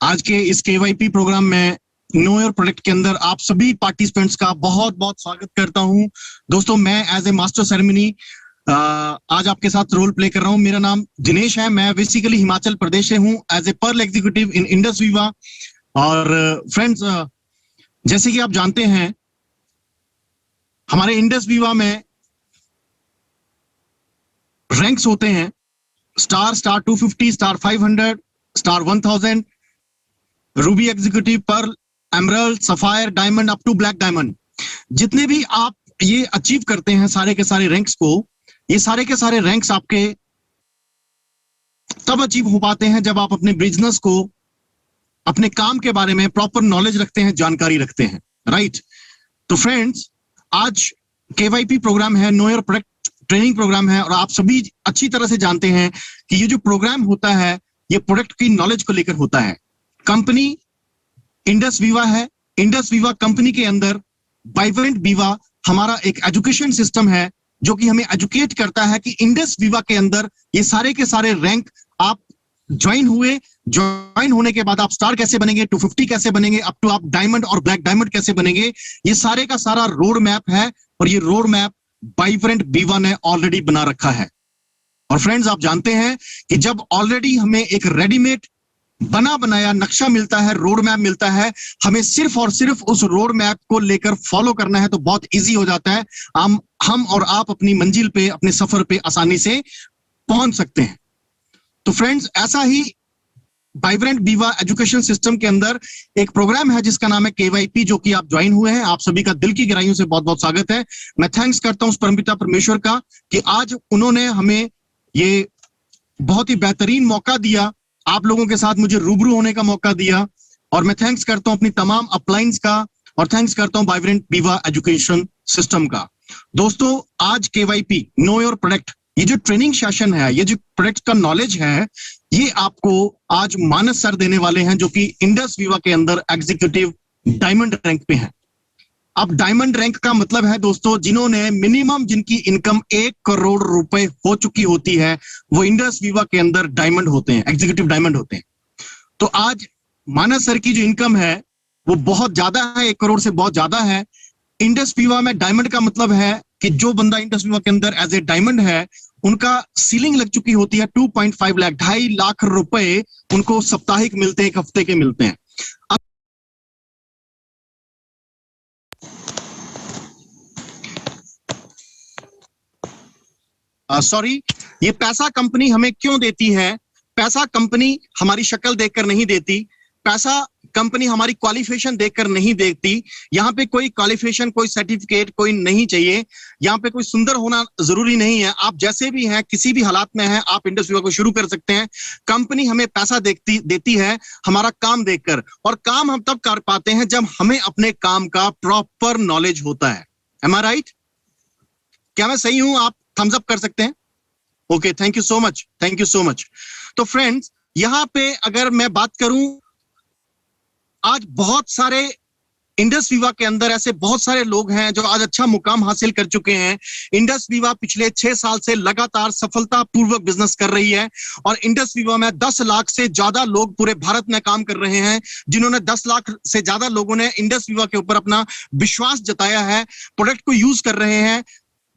आज के इस केवाईपी प्रोग्राम में नो योर प्रोडक्ट के अंदर आप सभी पार्टिसिपेंट्स का बहुत बहुत स्वागत करता हूं। दोस्तों, मैं एज ए मास्टर सेरेमनी आज आपके साथ रोल प्ले कर रहा हूं। मेरा नाम दिनेश है। मैं बेसिकली हिमाचल प्रदेश से हूं as a pearl executive in Indus Viva. और फ्रेंड्स, जैसे कि आप जानते हैं, हमारे इंडस वीवा में रैंक्स होते हैं star 250, star 500, star 1000, ruby executive, pearl, emerald, sapphire, diamond up to black diamond. जितने भी आप ये अचीव करते हैं सारे के सारे रैंक्स को, ये सारे के सारे रैंक्स आपके तब अचीव हो पाते हैं जब आप अपने बिजनेस को, अपने काम के बारे में प्रॉपर नॉलेज रखते हैं, जानकारी रखते हैं, राइट। तो फ्रेंड्स, आज केवाईपी प्रोग्राम है, know your product training programme है, और आप सभी अच्छी तरह से जानते हैं कि ये जो प्रोग्राम होता है ये प्रोडक्ट की नॉलेज को लेकर होता है। कंपनी इंडस वीवा है। इंडस वीवा कंपनी के अंदर वाइब्रेंट वीवा हमारा एक एजुकेशन सिस्टम है जो कि हमें एजुकेट करता है कि इंडस वीवा के अंदर ये सारे के सारे रैंक आप ज्वाइन होने के बाद आप स्टार कैसे बनेंगे, 250 कैसे बनेंगे, अप टू आप डायमंड और ब्लैक डायमंड कैसे बनेंगे, ये सारे का सारा रोड मैप है। और ये रोड मैप वाइब्रेंट वीवा ने ऑलरेडी बना रखा है। और फ्रेंड्स, आप जानते हैं कि जब ऑलरेडी हमें एक रेडीमेड बना बनाया नक्शा मिलता है, रोड मैप मिलता है, हमें सिर्फ और सिर्फ उस रोड मैप को लेकर फॉलो करना है तो बहुत इजी हो जाता है। हम और आप अपनी मंजिल पे, अपने सफर पे आसानी से पहुंच सकते हैं। तो फ्रेंड्स, ऐसा ही वाइब्रेंट वीवा एजुकेशन सिस्टम के अंदर एक प्रोग्राम है जिसका नाम है केवाईपी, जो कि आप ज्वाइन हुए हैं। आप सभी का दिल की गहराइयों से बहुत बहुत स्वागत है। मैं थैंक्स करता हूं उस परमपिता परमेश्वर का कि आज उन्होंने हमें ये बहुत ही बेहतरीन मौका दिया, आप लोगों के साथ मुझे रूबरू होने का मौका दिया। और मैं थैंक्स करता हूं अपनी तमाम अपलाइंस का, और थैंक्स करता हूं वाइब्रेंट वीवा एजुकेशन सिस्टम का। दोस्तों, आज केवाईपी नो योर प्रोडक्ट, ये जो ट्रेनिंग सेशन है, ये जो प्रोडक्ट का नॉलेज है, ये आपको आज मानस सर देने वाले हैं, जो कि इंडस वीवा के अंदर एग्जीक्यूटिव डायमंड रैंक पे हैं। अब डायमंड रैंक का मतलब है दोस्तों, जिन्होंने मिनिमम, जिनकी इनकम 1 करोड़ रुपए हो चुकी होती है, वो इंडस वीवा के अंदर डायमंड होते हैं, एग्जीक्यूटिव डायमंड होते हैं। तो आज मानस सर की जो इनकम है वो बहुत ज्यादा है, 1 करोड़ से बहुत ज्यादा है। इंडस वीवा में डायमंड का मतलब है कि जो बंदा इंडस वीवा के अंदर एज ए डायमंड है, उनका सीलिंग लग चुकी होती है 2.5 लाख, 2.5 लाख रुपए उनको साप्ताहिक मिलते हैं, एक हफ्ते के मिलते हैं। सॉरी, ये पैसा कंपनी हमें क्यों देती है? पैसा कंपनी हमारी शक्ल देखकर नहीं देती, पैसा कंपनी हमारी क्वालिफिकेशन देखकर नहीं देती। यहाँ पे कोई क्वालिफिकेशन, कोई सर्टिफिकेट, कोई नहीं चाहिए। यहाँ पे कोई सुंदर होना जरूरी नहीं है। आप जैसे भी हैं, किसी भी हालात में हैं, आप इंडस वीवा को शुरू कर सकते हैं। कंपनी हमें पैसा देती है हमारा काम देखकर, और काम हम तब कर पाते हैं जब हमें अपने काम का प्रॉपर नॉलेज होता है। एम आई राइट? क्या मैं सही हूं? आप थम्स अप कर सकते हैं। Okay, thank you so much, thank you so much. तो फ्रेंड्स, यहां पे अगर मैं बात करूं, आज बहुत सारे इंडस वीवा के अंदर ऐसे बहुत सारे लोग हैं जो आज अच्छा मुकाम हासिल कर चुके हैं। इंडस वीवा पिछले 6 साल से लगातार सफलतापूर्वक बिजनेस कर रही है, और इंडस वीवा में 10 लाख से ज्यादा लोग पूरे भारत में काम कर रहे हैं, जिन्होंने 10 लाख से ज्यादा लोगों ने इंडस वीवा के ऊपर अपना विश्वास जताया है, प्रोडक्ट को यूज कर रहे हैं,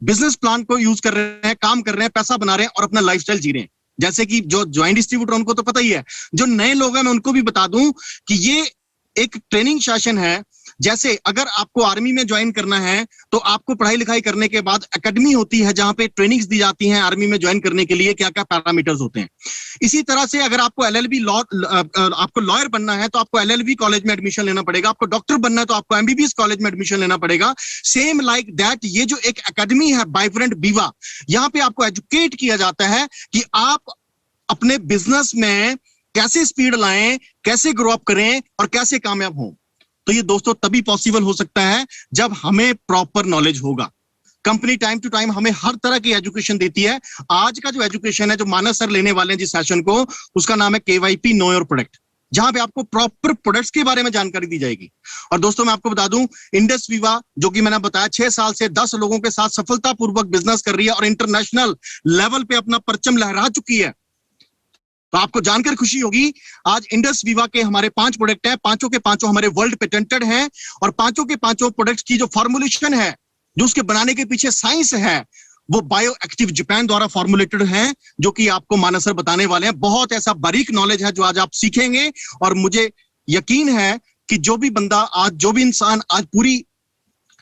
बिजनेस प्लान को यूज कर रहे हैं, काम कर रहे हैं, पैसा बना रहे हैं और अपना लाइफस्टाइल जी रहे हैं। जैसे कि जो ज्वाइंट डिस्ट्रीब्यूटर उनको तो पता ही है, जो नए लोग हैं मैं उनको भी बता दूं कि ये एक ट्रेनिंग सेशन है। जैसे अगर आपको आर्मी में ज्वाइन करना है तो आपको पढ़ाई लिखाई करने के बाद एकेडमी होती है जहां पे ट्रेनिंग्स दी जाती हैं आर्मी में ज्वाइन करने के लिए, क्या क्या पैरामीटर्स होते हैं। इसी तरह से अगर आपको एलएलबी लॉ, आपको लॉयर बनना है तो आपको एलएलबी कॉलेज में एडमिशन लेना पड़ेगा, आपको डॉक्टर बनना है तो आपको एमबीबीएस कॉलेज में एडमिशन लेना पड़ेगा। सेम लाइक दैट, ये जो एक एकेडमी है वाइब्रेंट वीवा, यहाँ पे आपको एजुकेट किया जाता है कि आप अपने बिजनेस में कैसे स्पीड लाएं, कैसे ग्रो अप करें और कैसे कामयाब हों। तो ये दोस्तों तभी पॉसिबल हो सकता है जब हमें प्रॉपर नॉलेज होगा। कंपनी टाइम टू टाइम हमें हर तरह की एजुकेशन देती है। आज का जो एजुकेशन है, जो मानस सर लेने वाले हैं जिस सेशन को, उसका नाम है केवाईपी नो योर प्रोडक्ट, जहां पे आपको प्रॉपर प्रोडक्ट्स के बारे में जानकारी दी जाएगी। और दोस्तों, मैं आपको बता दूं, इंडस वीवा जो कि मैंने बताया 6 साल से 10 लोगों के साथ सफलतापूर्वक बिजनेस कर रही है और इंटरनेशनल लेवल पे अपना परचम लहरा चुकी है। तो आपको जानकर खुशी होगी, आज इंडस वीवा के हमारे 5 प्रोडक्ट हैं, पांचों के पांचों हमारे वर्ल्ड पेटेंटेड हैं, और पांचों के पांचों प्रोडक्ट्स की जो फॉर्मुलेशन है, जो उसके बनाने के पीछे साइंस है, वो बायो एक्टिव जापान द्वारा फॉर्मुलेटेड है, जो कि आपको मानस सर बताने वाले हैं। बहुत ऐसा बारीक नॉलेज है जो आज आप सीखेंगे, और मुझे यकीन है कि जो भी बंदा आज, जो भी इंसान आज पूरी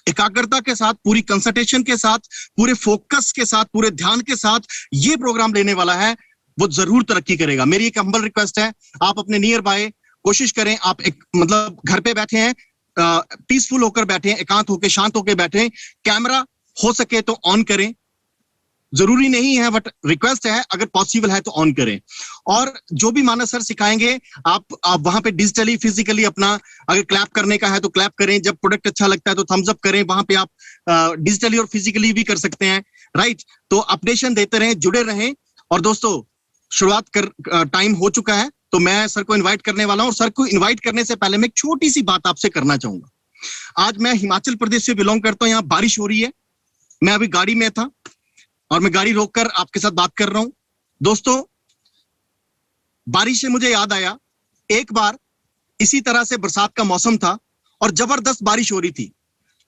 एकाग्रता के साथ, पूरी कंसंट्रेशन के साथ, पूरे फोकस के साथ, पूरे ध्यान के साथ ये प्रोग्राम लेने वाला है, वो जरूर तरक्की करेगा। मेरी एक हम्बल रिक्वेस्ट है, आप अपने नियर बाय कोशिश करें, आप एक मतलब घर पे बैठे हैं, पीसफुल होकर बैठे हैं, एकांत होकर, शांत होकर बैठे हैं, कैमरा हो सके तो ऑन करें, जरूरी नहीं है बट रिक्वेस्ट है, अगर पॉसिबल है तो ऑन करें। और जो भी मानस सर सिखाएंगे, आप वहां पे डिजिटली, फिजिकली अपना, अगर क्लैप करने का है तो क्लैप करें, जब प्रोडक्ट अच्छा लगता है तो थम्स अप करें, वहां पे आप डिजिटली और फिजिकली भी कर सकते हैं, राइट। तो अपडेशन देते रहें, जुड़े रहें। और दोस्तों, शुरुआत कर टाइम हो चुका है, तो मैं सर को इन्वाइट करने वाला हूं, और सर को इन्वाइट करने से पहले मैं एक छोटी सी बात आपसे करना चाहूंगा। आज मैं हिमाचल प्रदेश से बिलोंग करता हूं, यहाँ बारिश हो रही है, मैं अभी गाड़ी में था और मैं गाड़ी रोककर आपके साथ बात कर रहा हूं। दोस्तों, बारिश से मुझे याद आया, एक बार इसी तरह से बरसात का मौसम था और जबरदस्त बारिश हो रही थी,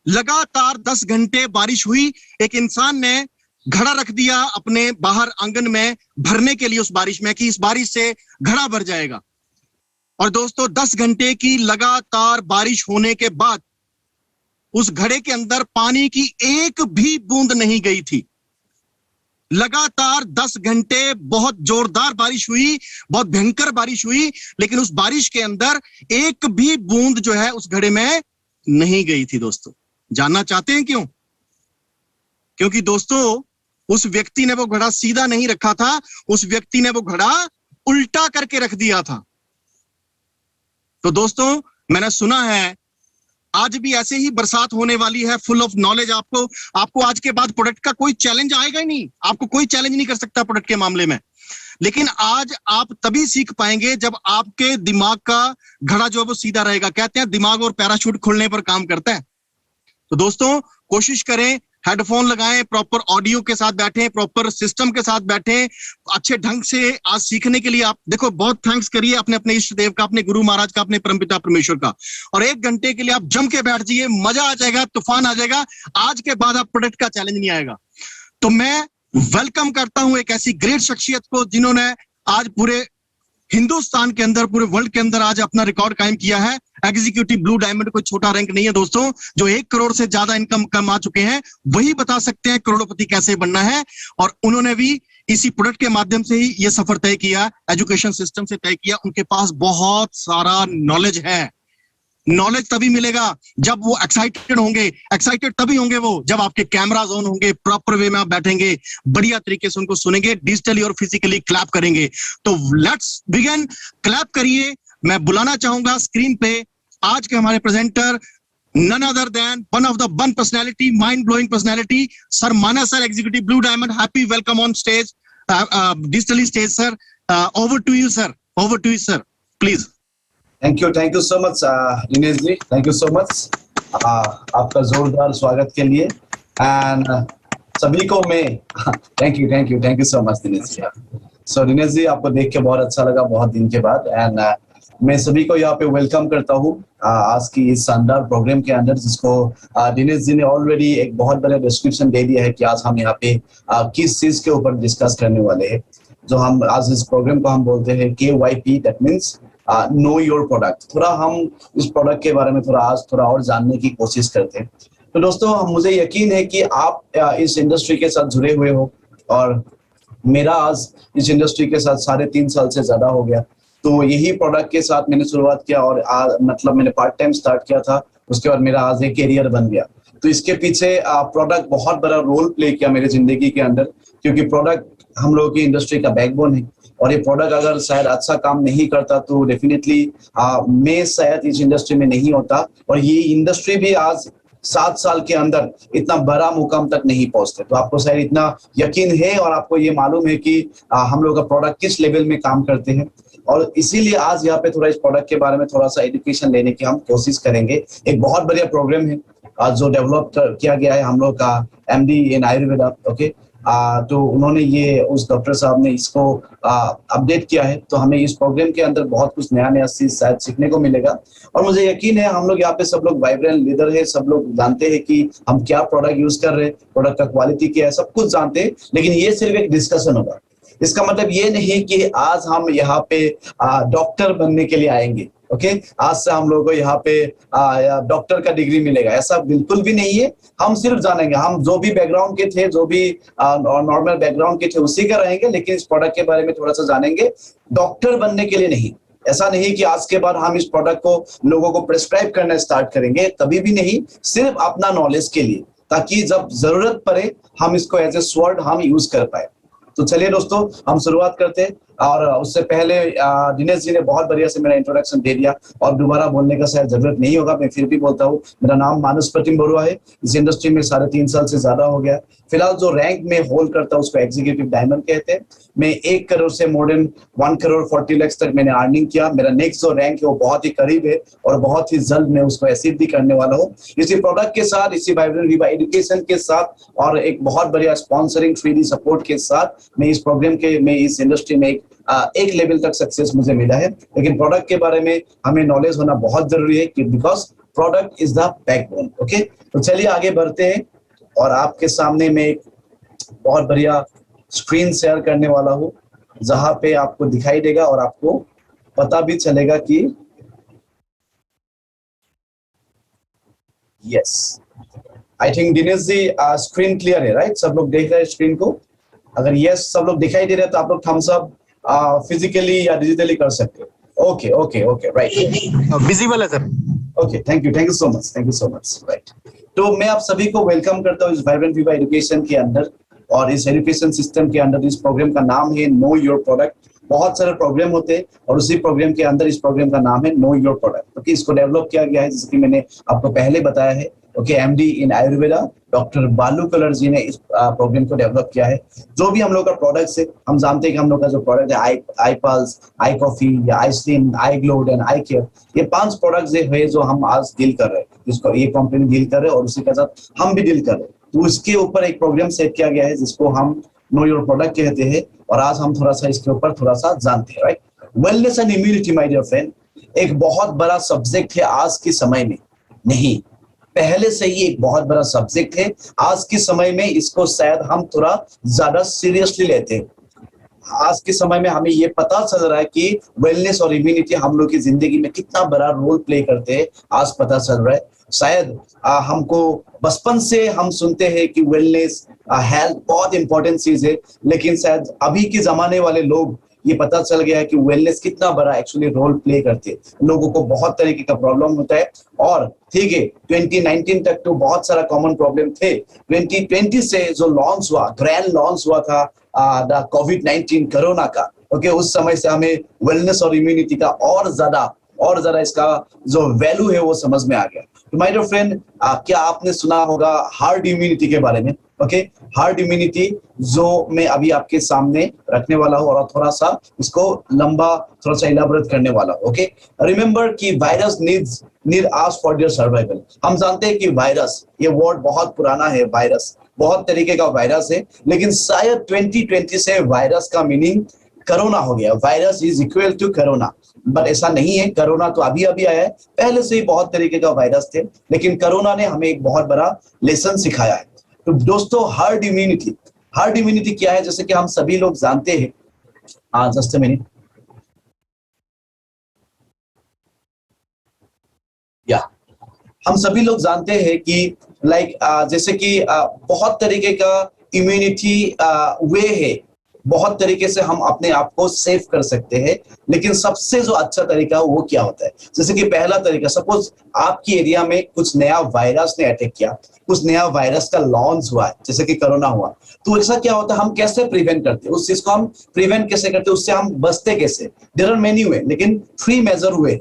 लगातार 10 घंटे बारिश हुई। एक इंसान ने घड़ा रख दिया अपने बाहर आंगन में भरने के लिए उस बारिश में, कि इस बारिश से घड़ा भर जाएगा। और दोस्तों, 10 घंटे की लगातार बारिश होने के बाद उस घड़े के अंदर पानी की एक भी बूंद नहीं गई थी। लगातार 10 घंटे बहुत जोरदार बारिश हुई, बहुत भयंकर बारिश हुई, लेकिन उस बारिश के अंदर एक भी बूंद जो है उस घड़े में नहीं गई थी। दोस्तों, जानना चाहते हैं क्यों? क्योंकि दोस्तों, उस व्यक्ति ने वो घड़ा सीधा नहीं रखा था, उस व्यक्ति ने वो घड़ा उल्टा करके रख दिया था। तो दोस्तों, मैंने सुना है आज भी ऐसे ही बरसात होने वाली है, फुल ऑफ नॉलेज। आपको आज के बाद प्रोडक्ट का कोई चैलेंज आएगा ही नहीं, आपको कोई चैलेंज नहीं कर सकता प्रोडक्ट के मामले में। लेकिन आज आप तभी सीख पाएंगे जब आपके दिमाग का घड़ा जो है वो सीधा रहेगा। कहते हैं दिमाग और पैराशूट खुलने पर काम करता है। तो दोस्तों, कोशिश करें, हेडफोन लगाएं, प्रॉपर ऑडियो के साथ बैठें, प्रॉपर सिस्टम के साथ बैठें, अच्छे ढंग से आज सीखने के लिए। आप देखो, बहुत थैंक्स करिए अपने अपने इष्ट देव का, अपने गुरु महाराज का, अपने परमपिता परमेश्वर का, और 1 घंटे के लिए आप जम के बैठ जाइए, मजा आ जाएगा, तूफान आ जाएगा। आज के बाद आप प्रोडक्ट का चैलेंज नहीं आएगा। तो मैं वेलकम करता हूं एक ऐसी ग्रेट शख्सियत को जिन्होंने आज पूरे हिंदुस्तान के अंदर, पूरे वर्ल्ड के अंदर आज अपना रिकॉर्ड कायम किया है। एग्जीक्यूटिव ब्लू डायमंड कोई छोटा रैंक नहीं है दोस्तों। जो 1 करोड़ से ज्यादा इनकम कमा चुके हैं, वही बता सकते हैं करोड़पति कैसे बनना है। और उन्होंने भी इसी प्रोडक्ट के माध्यम से ही ये सफर तय किया, एजुकेशन सिस्टम से तय किया। उनके पास बहुत सारा नॉलेज है। नॉलेज तभी मिलेगा जब वो एक्साइटेड होंगे। एक्साइटेड तभी होंगे वो जब आपके कैमराज ऑन होंगे, प्रॉपर वे में आप बैठेंगे, बढ़िया तरीके से उनको सुनेंगे, डिजिटली और फिजिकली क्लैप करेंगे। तो लेट्स बिगिन। क्लैप करिए। मैं बुलाना चाहूंगा स्क्रीन पे आज के हमारे presenter, none other than one of the one personality, mind blowing personality, Sir Manas sir, executive Blue Diamond. Happy welcome on stage, digitally stage sir. Over to you sir. Over to you sir. Please. Thank you so much Dinesh ji, thank you so much आपका जोरदार स्वागत के लिए। And सभी को मैं thank you so much Dinesh ji. So Dinesh ji, आपको देख के बहुत अच्छा लगा बहुत दिन के बाद। एंड मैं सभी को यहाँ पे वेलकम करता हूँ आज की इस शानदार प्रोग्राम के अंदर, जिसको दिनेश जी ने ऑलरेडी एक बहुत बड़ा डिस्क्रिप्शन दे दिया है कि आज हम यहाँ पे किस चीज के ऊपर डिस्कस करने वाले हैं। जो हम आज इस प्रोग्राम को हम बोलते हैं KYP, that means no your product. थोड़ा हम इस प्रोडक्ट के बारे में थोड़ा और जानने की कोशिश करते हैं। तो दोस्तों, मुझे यकीन है कि आप इस इंडस्ट्री के साथ जुड़े हुए हो, और मेरा आज इस इंडस्ट्री के साथ 3.5 साल से ज्यादा हो गया। तो यही प्रोडक्ट के साथ मैंने शुरुआत किया, और मतलब मैंने पार्ट टाइम स्टार्ट किया था, उसके बाद मेरा आज एक कैरियर बन गया। तो इसके पीछे प्रोडक्ट बहुत बड़ा रोल प्ले किया मेरे जिंदगी के अंदर, क्योंकि प्रोडक्ट हम लोगों की इंडस्ट्री का बैकबोन है। और ये प्रोडक्ट अगर शायद अच्छा काम नहीं करता तो डेफिनेटली मैं शायद इस इंडस्ट्री में नहीं होता, और ये इंडस्ट्री भी आज 7 साल के अंदर इतना बड़ा मुकाम तक नहीं पहुंचते। तो आपको शायद इतना यकीन है और आपको ये मालूम है कि हम लोग का प्रोडक्ट किस लेवल में काम करते हैं। और इसीलिए आज यहाँ पे थोड़ा इस प्रोडक्ट के बारे में थोड़ा सा एजुकेशन लेने की हम कोशिश करेंगे। एक बहुत बढ़िया प्रोग्राम है जो डेवलप किया गया है हम लोग का MD इन आयुर्वेदा, ओके। तो उन्होंने ये उस डॉक्टर साहब ने इसको अपडेट किया है, तो हमें इस प्रोग्राम के अंदर बहुत कुछ नया नया चीज शायद सीखने को मिलेगा। और मुझे यकीन है हम लोग यहाँ पे सब लोग वाइब्रेंट लीडर है, सब लोग जानते हैं कि हम क्या प्रोडक्ट यूज कर रहे हैं, प्रोडक्ट का क्वालिटी क्या है, सब कुछ जानते हैं। लेकिन ये सिर्फ एक डिस्कशन होगा, इसका मतलब ये नहीं कि आज हम यहाँ पे डॉक्टर बनने के लिए आएंगे। ओके, आज से हम लोगों को यहाँ पे डॉक्टर का डिग्री मिलेगा, ऐसा बिल्कुल भी नहीं है। हम सिर्फ जानेंगे, हम जो भी बैकग्राउंड के थे, जो भी नॉर्मल बैकग्राउंड के थे उसी का रहेंगे, लेकिन इस प्रोडक्ट के बारे में थोड़ा सा जानेंगे, डॉक्टर बनने के लिए नहीं। ऐसा नहीं कि आज के बाद हम इस प्रोडक्ट को लोगों को प्रिस्क्राइब करना स्टार्ट करेंगे, कभी भी नहीं, सिर्फ अपना नॉलेज के लिए, ताकि जब जरूरत पड़े हम इसको एज ए स्वॉर्ड हम यूज कर पाए। तो चलिए दोस्तों, हम शुरुआत करते हैं। और उससे पहले दिनेश जी ने बहुत बढ़िया से मेरा इंट्रोडक्शन दे दिया और दोबारा बोलने का शायद जरूरत नहीं होगा, मैं फिर भी बोलता हूँ। मेरा नाम मानस प्रतिम बरुआ है, इस इंडस्ट्री में 3.5 साल से ज्यादा हो गया। फिलहाल जो रैंक में होल्ड करता हूँ उसको एग्जीक्यूटिव डायमंड कहते हैं। मैं 1 करोड़ से मोर देन 1 करोड़ 40 लाख तक मैंने अर्निंग किया। मेरा नेक्स्ट जो रैंक है वो बहुत ही करीब है और बहुत ही जल्द मैं उसको अचीव भी करने वाला हूँ, इसी प्रोडक्ट के साथ, इसी वाइब्रेंट विवा एजुकेशन के साथ और एक बहुत बढ़िया स्पॉन्सरिंग 3D सपोर्ट के साथ मैं इस प्रोग्राम के, मैं इस इंडस्ट्री में एक लेवल तक सक्सेस मुझे मिला है। लेकिन प्रोडक्ट के बारे में हमें नॉलेज होना बहुत जरूरी है, कि because product is the backbone. Okay, तो चलिए आगे बढ़ते हैं। और आपके सामने मैं एक बहुत बढ़िया स्क्रीन शेयर करने वाला हूँ, जहां पे आपको दिखाई देगा और आपको पता भी चलेगा कि yes, I think Dinesh ji screen clear है, राइट? सब लोग देख रहे हैं स्क्रीन को? अगर यस सब लोग दिखाई दे रहे हैं तो आप लोग थम्स अप फिजिकली या डिजिटली कर सकते हो। Okay okay okay, right, visible है sir. Okay, thank you so much, thank you so much, right. तो मैं आप सभी को वेलकम करता हूँ इस वाइब्रेंट विवा एजुकेशन के अंदर। और इस एजुकेशन सिस्टम के अंदर इस प्रोग्राम का नाम है नो योर प्रोडक्ट। बहुत सारे प्रोग्राम होते हैं और उसी प्रोग्राम के अंदर इस प्रोग्राम का नाम है नो योर प्रोडक्ट। क्योंकि इसको डेवलप किया गया है, जैसे कि मैंने आपको पहले बताया है, ओके, एमडी इन आयुर्वेदा डॉक्टर बालू कलर जी ने इस प्रोग्राम को डेवलप किया है। जो भी हम लोग का प्रोडक्ट्स है, हम जानते हैं कि हम लोग का जो प्रोडक्ट है आई पल्स, आई कॉफी या iSlim, iGlow and iCare, ये 5 प्रोडक्ट्स है जो हम आज डील कर रहे हैं, जिसको ये कंपनी डील कर रहे हैं और उसी के साथ हम भी डील कर रहे हैं। तो इसके ऊपर एक प्रोग्राम सेट किया गया है जिसको हम नो योर प्रोडक्ट कहते हैं। और आज हम थोड़ा सा इसके ऊपर थोड़ा सा जानते हैं, right? Wellness and immunity my dear friend, एक बहुत बड़ा सब्जेक्ट है आज के समय में, नहीं पहले से ही एक बहुत बड़ा सब्जेक्ट है। आज के समय में इसको शायद हम थोड़ा ज्यादा सीरियसली लेते हैं। आज के समय में हमें ये पता चल रहा है कि वेलनेस और इम्यूनिटी हम लोग की जिंदगी में कितना बड़ा रोल प्ले करते हैं, आज पता चल रहा है। शायद हमको बचपन से हम सुनते हैं कि वेलनेस हेल्थ बहुत इंपॉर्टेंट चीज है, लेकिन शायद अभी के जमाने वाले लोग ये पता चल गया है कि वेलनेस कितना बड़ा एक्चुअली रोल प्ले करते हैं। लोगों को बहुत तरीके का प्रॉब्लम होता है और ठीक है 2019 तक तो बहुत सारा कॉमन प्रॉब्लम थे। 2020 से जो लॉन्च हुआ, ग्रैंड लॉन्च हुआ था द कोविड-19 कोरोना का, ओके, उस समय से हमें वेलनेस और इम्यूनिटी का और ज्यादा इसका जो वैल्यू है वो समझ में आ गया। तो माय डियर फ्रेंड, क्या आपने सुना होगा हार्ड इम्यूनिटी के बारे में? ओके, हार्ड इम्यूनिटी जो मैं अभी आपके सामने रखने वाला हूँ और थोड़ा सा इसको लंबा थोड़ा सा इलाबोरेट करने वाला हूँ। ओके, रिमेंबर कि virus need us for their survival. हम जानते हैं कि वायरस, ये वर्ड बहुत पुराना है, वायरस बहुत तरीके का वायरस है, लेकिन शायद 2020 से वायरस का मीनिंग कोरोना हो गया। Virus is equal to corona, but ऐसा नहीं है। कोरोना तो अभी आया है, पहले से ही बहुत तरीके का वायरस थे, लेकिन कोरोना ने हमें एक बहुत बड़ा लेसन सिखाया है। तो दोस्तों, हार्ड इम्यूनिटी क्या है? जैसे कि हम सभी लोग जानते हैं, जस्ट अ मिनट, या हम सभी लोग जानते हैं कि जैसे कि बहुत तरीके का इम्यूनिटी वे है, बहुत तरीके से हम अपने आप को सेव कर सकते हैं। लेकिन सबसे जो अच्छा तरीका है वो क्या होता है? जैसे कि पहला तरीका, सपोज आपकी एरिया में कुछ नया वायरस ने अटैक किया, कुछ नया वायरस का लॉन्च हुआ है, जैसे कि कोरोना हुआ, तो ऐसा क्या होता है, हम कैसे प्रिवेंट करते हैं? उस चीज को हम प्रिवेंट कैसे करते हैं, उससे हम बचते कैसे? देयर आर मेनी वे, लेकिन 3 मेजर हुए।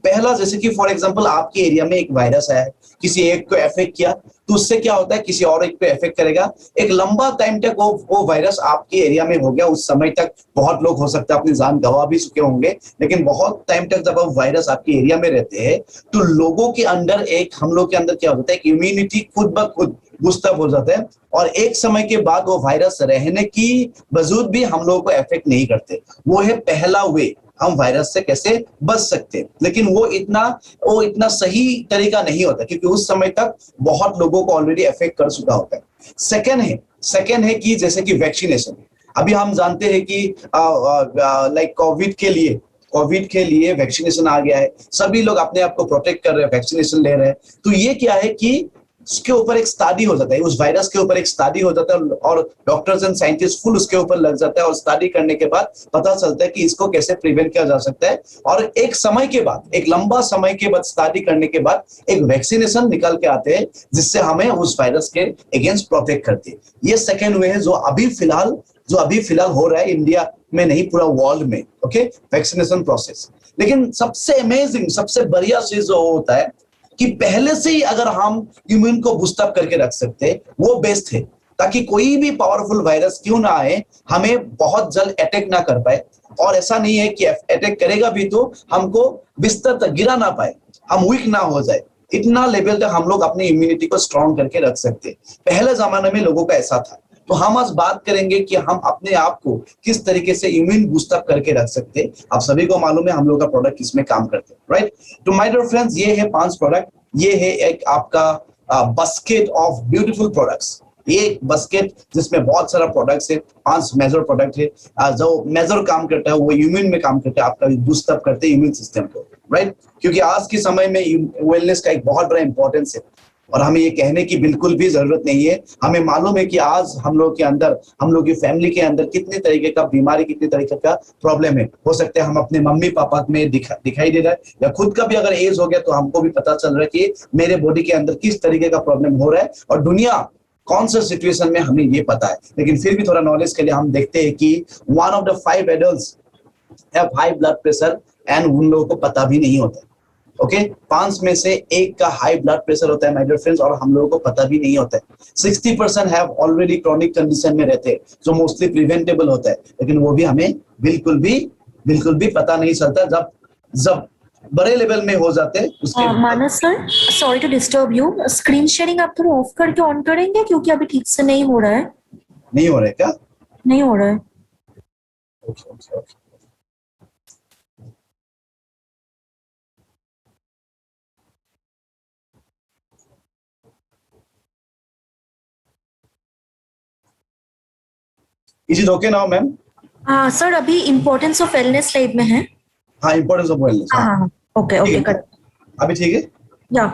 पहला, जैसे कि फॉर एग्जांपल आपके एरिया में एक वायरस आया है, किसी एक को अफेक्ट किया, तो उससे क्या होता है, किसी और एक पे अफेक्ट करेगा। एक लंबा टाइम तक वो वायरस आपके एरिया में हो गया, उस समय तक बहुत लोग हो सकता है अपनी जान गंवा भी चुके होंगे, लेकिन बहुत टाइम तक जब वो वायरस आपके एरिया में रहते हैं तो लोगों के अंदर हम लोग के अंदर क्या होता है, इम्यूनिटी खुद ब खुद बूस्टअप हो जाता है और एक समय के बाद वो वायरस रहने की वजूद भी हम लोगों को अफेक्ट नहीं करते। वो है पहला वे, हम वायरस से कैसे बच सकते हैं। लेकिन वो इतना सही तरीका नहीं होता क्योंकि उस समय तक बहुत लोगों को ऑलरेडी अफेक्ट कर चुका होता है। सेकेंड है कि जैसे कि वैक्सीनेशन। अभी हम जानते हैं कि लाइक कोविड के लिए वैक्सीनेशन आ गया है, सभी लोग अपने आप को प्रोटेक्ट कर रहे हैं, वैक्सीनेशन ले रहे हैं। तो ये क्या है कि उसके ऊपर एक स्टडी हो जाता है, उस वायरस के ऊपर एक स्टडी हो जाता है और डॉक्टर्स एंड साइंटिस्ट फुल उसके ऊपर लग जाता है और स्टडी करने के बाद पता चलता है कि इसको कैसे प्रिवेंट किया जा सकता है। और एक लंबा समय के बाद स्टडी करने के बाद एक वैक्सीनेशन निकल के आते हैं जिससे हमें उस वायरस के अगेंस्ट प्रोटेक्ट करती है। ये सेकेंड वे है जो अभी फिलहाल हो रहा है इंडिया में नहीं, पूरा वर्ल्ड में। Okay, vaccination process. लेकिन सबसे अमेजिंग, सबसे बढ़िया चीज जो होता है कि पहले से ही अगर हम इम्यून को बूस्टअप करके रख सकते हैं वो बेस्ट है, ताकि कोई भी पावरफुल वायरस क्यों ना आए हमें बहुत जल्द अटैक ना कर पाए। और ऐसा नहीं है कि अटैक करेगा भी तो हमको बिस्तर तक गिरा ना पाए, हम वीक ना हो जाए। इतना लेवल तक हम लोग अपनी इम्यूनिटी को स्ट्रॉन्ग करके रख सकते हैं। पहले जमाने में लोगों का ऐसा था। तो हम आज बात करेंगे कि हम अपने आप को किस तरीके से इम्यून बूस्टअप करके रख सकते हैं। आप सभी को मालूम है हम लोग का प्रोडक्ट किसमें काम करते हैं, राइट? तो माय डियर फ्रेंड्स, ये है 5 प्रोडक्ट। ये है एक आपका बास्केट ऑफ ब्यूटीफुल प्रोडक्ट्स। ये एक बास्केट जिसमें बहुत सारा प्रोडक्ट्स है, 5 मेजर प्रोडक्ट है। जो मेजर काम करता है वो इम्यून में काम करता है, आपका बूस्टअप करते हैं इम्यून सिस्टम को, राइट? क्योंकि आज के समय में वेलनेस का एक बहुत बड़ा इंपॉर्टेंस है और हमें ये कहने की बिल्कुल भी जरूरत नहीं है। हमें मालूम है कि आज हम लोग के अंदर, हम लोग की फैमिली के अंदर कितने तरीके का बीमारी, कितने तरीके का प्रॉब्लम है। हो सकता है हम अपने मम्मी पापा में दिखाई दे रहा है, या खुद का भी अगर एज हो गया तो हमको भी पता चल रहा है कि मेरे बॉडी के अंदर किस तरीके का प्रॉब्लम हो रहा है और दुनिया कौन सा सिचुएशन में, हमें ये पता है। लेकिन फिर भी थोड़ा नॉलेज के लिए हम देखते हैं कि 1 of the 5 adults have high blood pressure and उन लोगों को पता भी नहीं होता। ओके, 5 में से 1 का हाई ब्लड प्रेशर होता है माय डियर फ्रेंड्स, और हम लोगों को पता भी नहीं होता है। 60% हैव ऑलरेडी क्रॉनिक कंडीशन में रहते हैं जो मोस्टली प्रिवेंटेबल होता है, लेकिन वो भी हमें बिल्कुल भी पता नहीं चलता। जब बड़े लेवल में हो जाते हैं उसके Manas sir, sorry to disturb you, screen sharing आप थोड़ा ऑफ करके ऑन करेंगे क्योंकि अभी ठीक से नहीं हो रहा है। नहीं हो रहा है क्या? नहीं हो रहा है। Okay. Is it okay now, ma'am? हाँ सर, अभी इम्पोर्टेंस ऑफ वेलनेस स्लाइड में है। हाँ, इम्पोर्टेंस ऑफ वेलनेस। हाँ, ओके कर। अभी ठीक है? या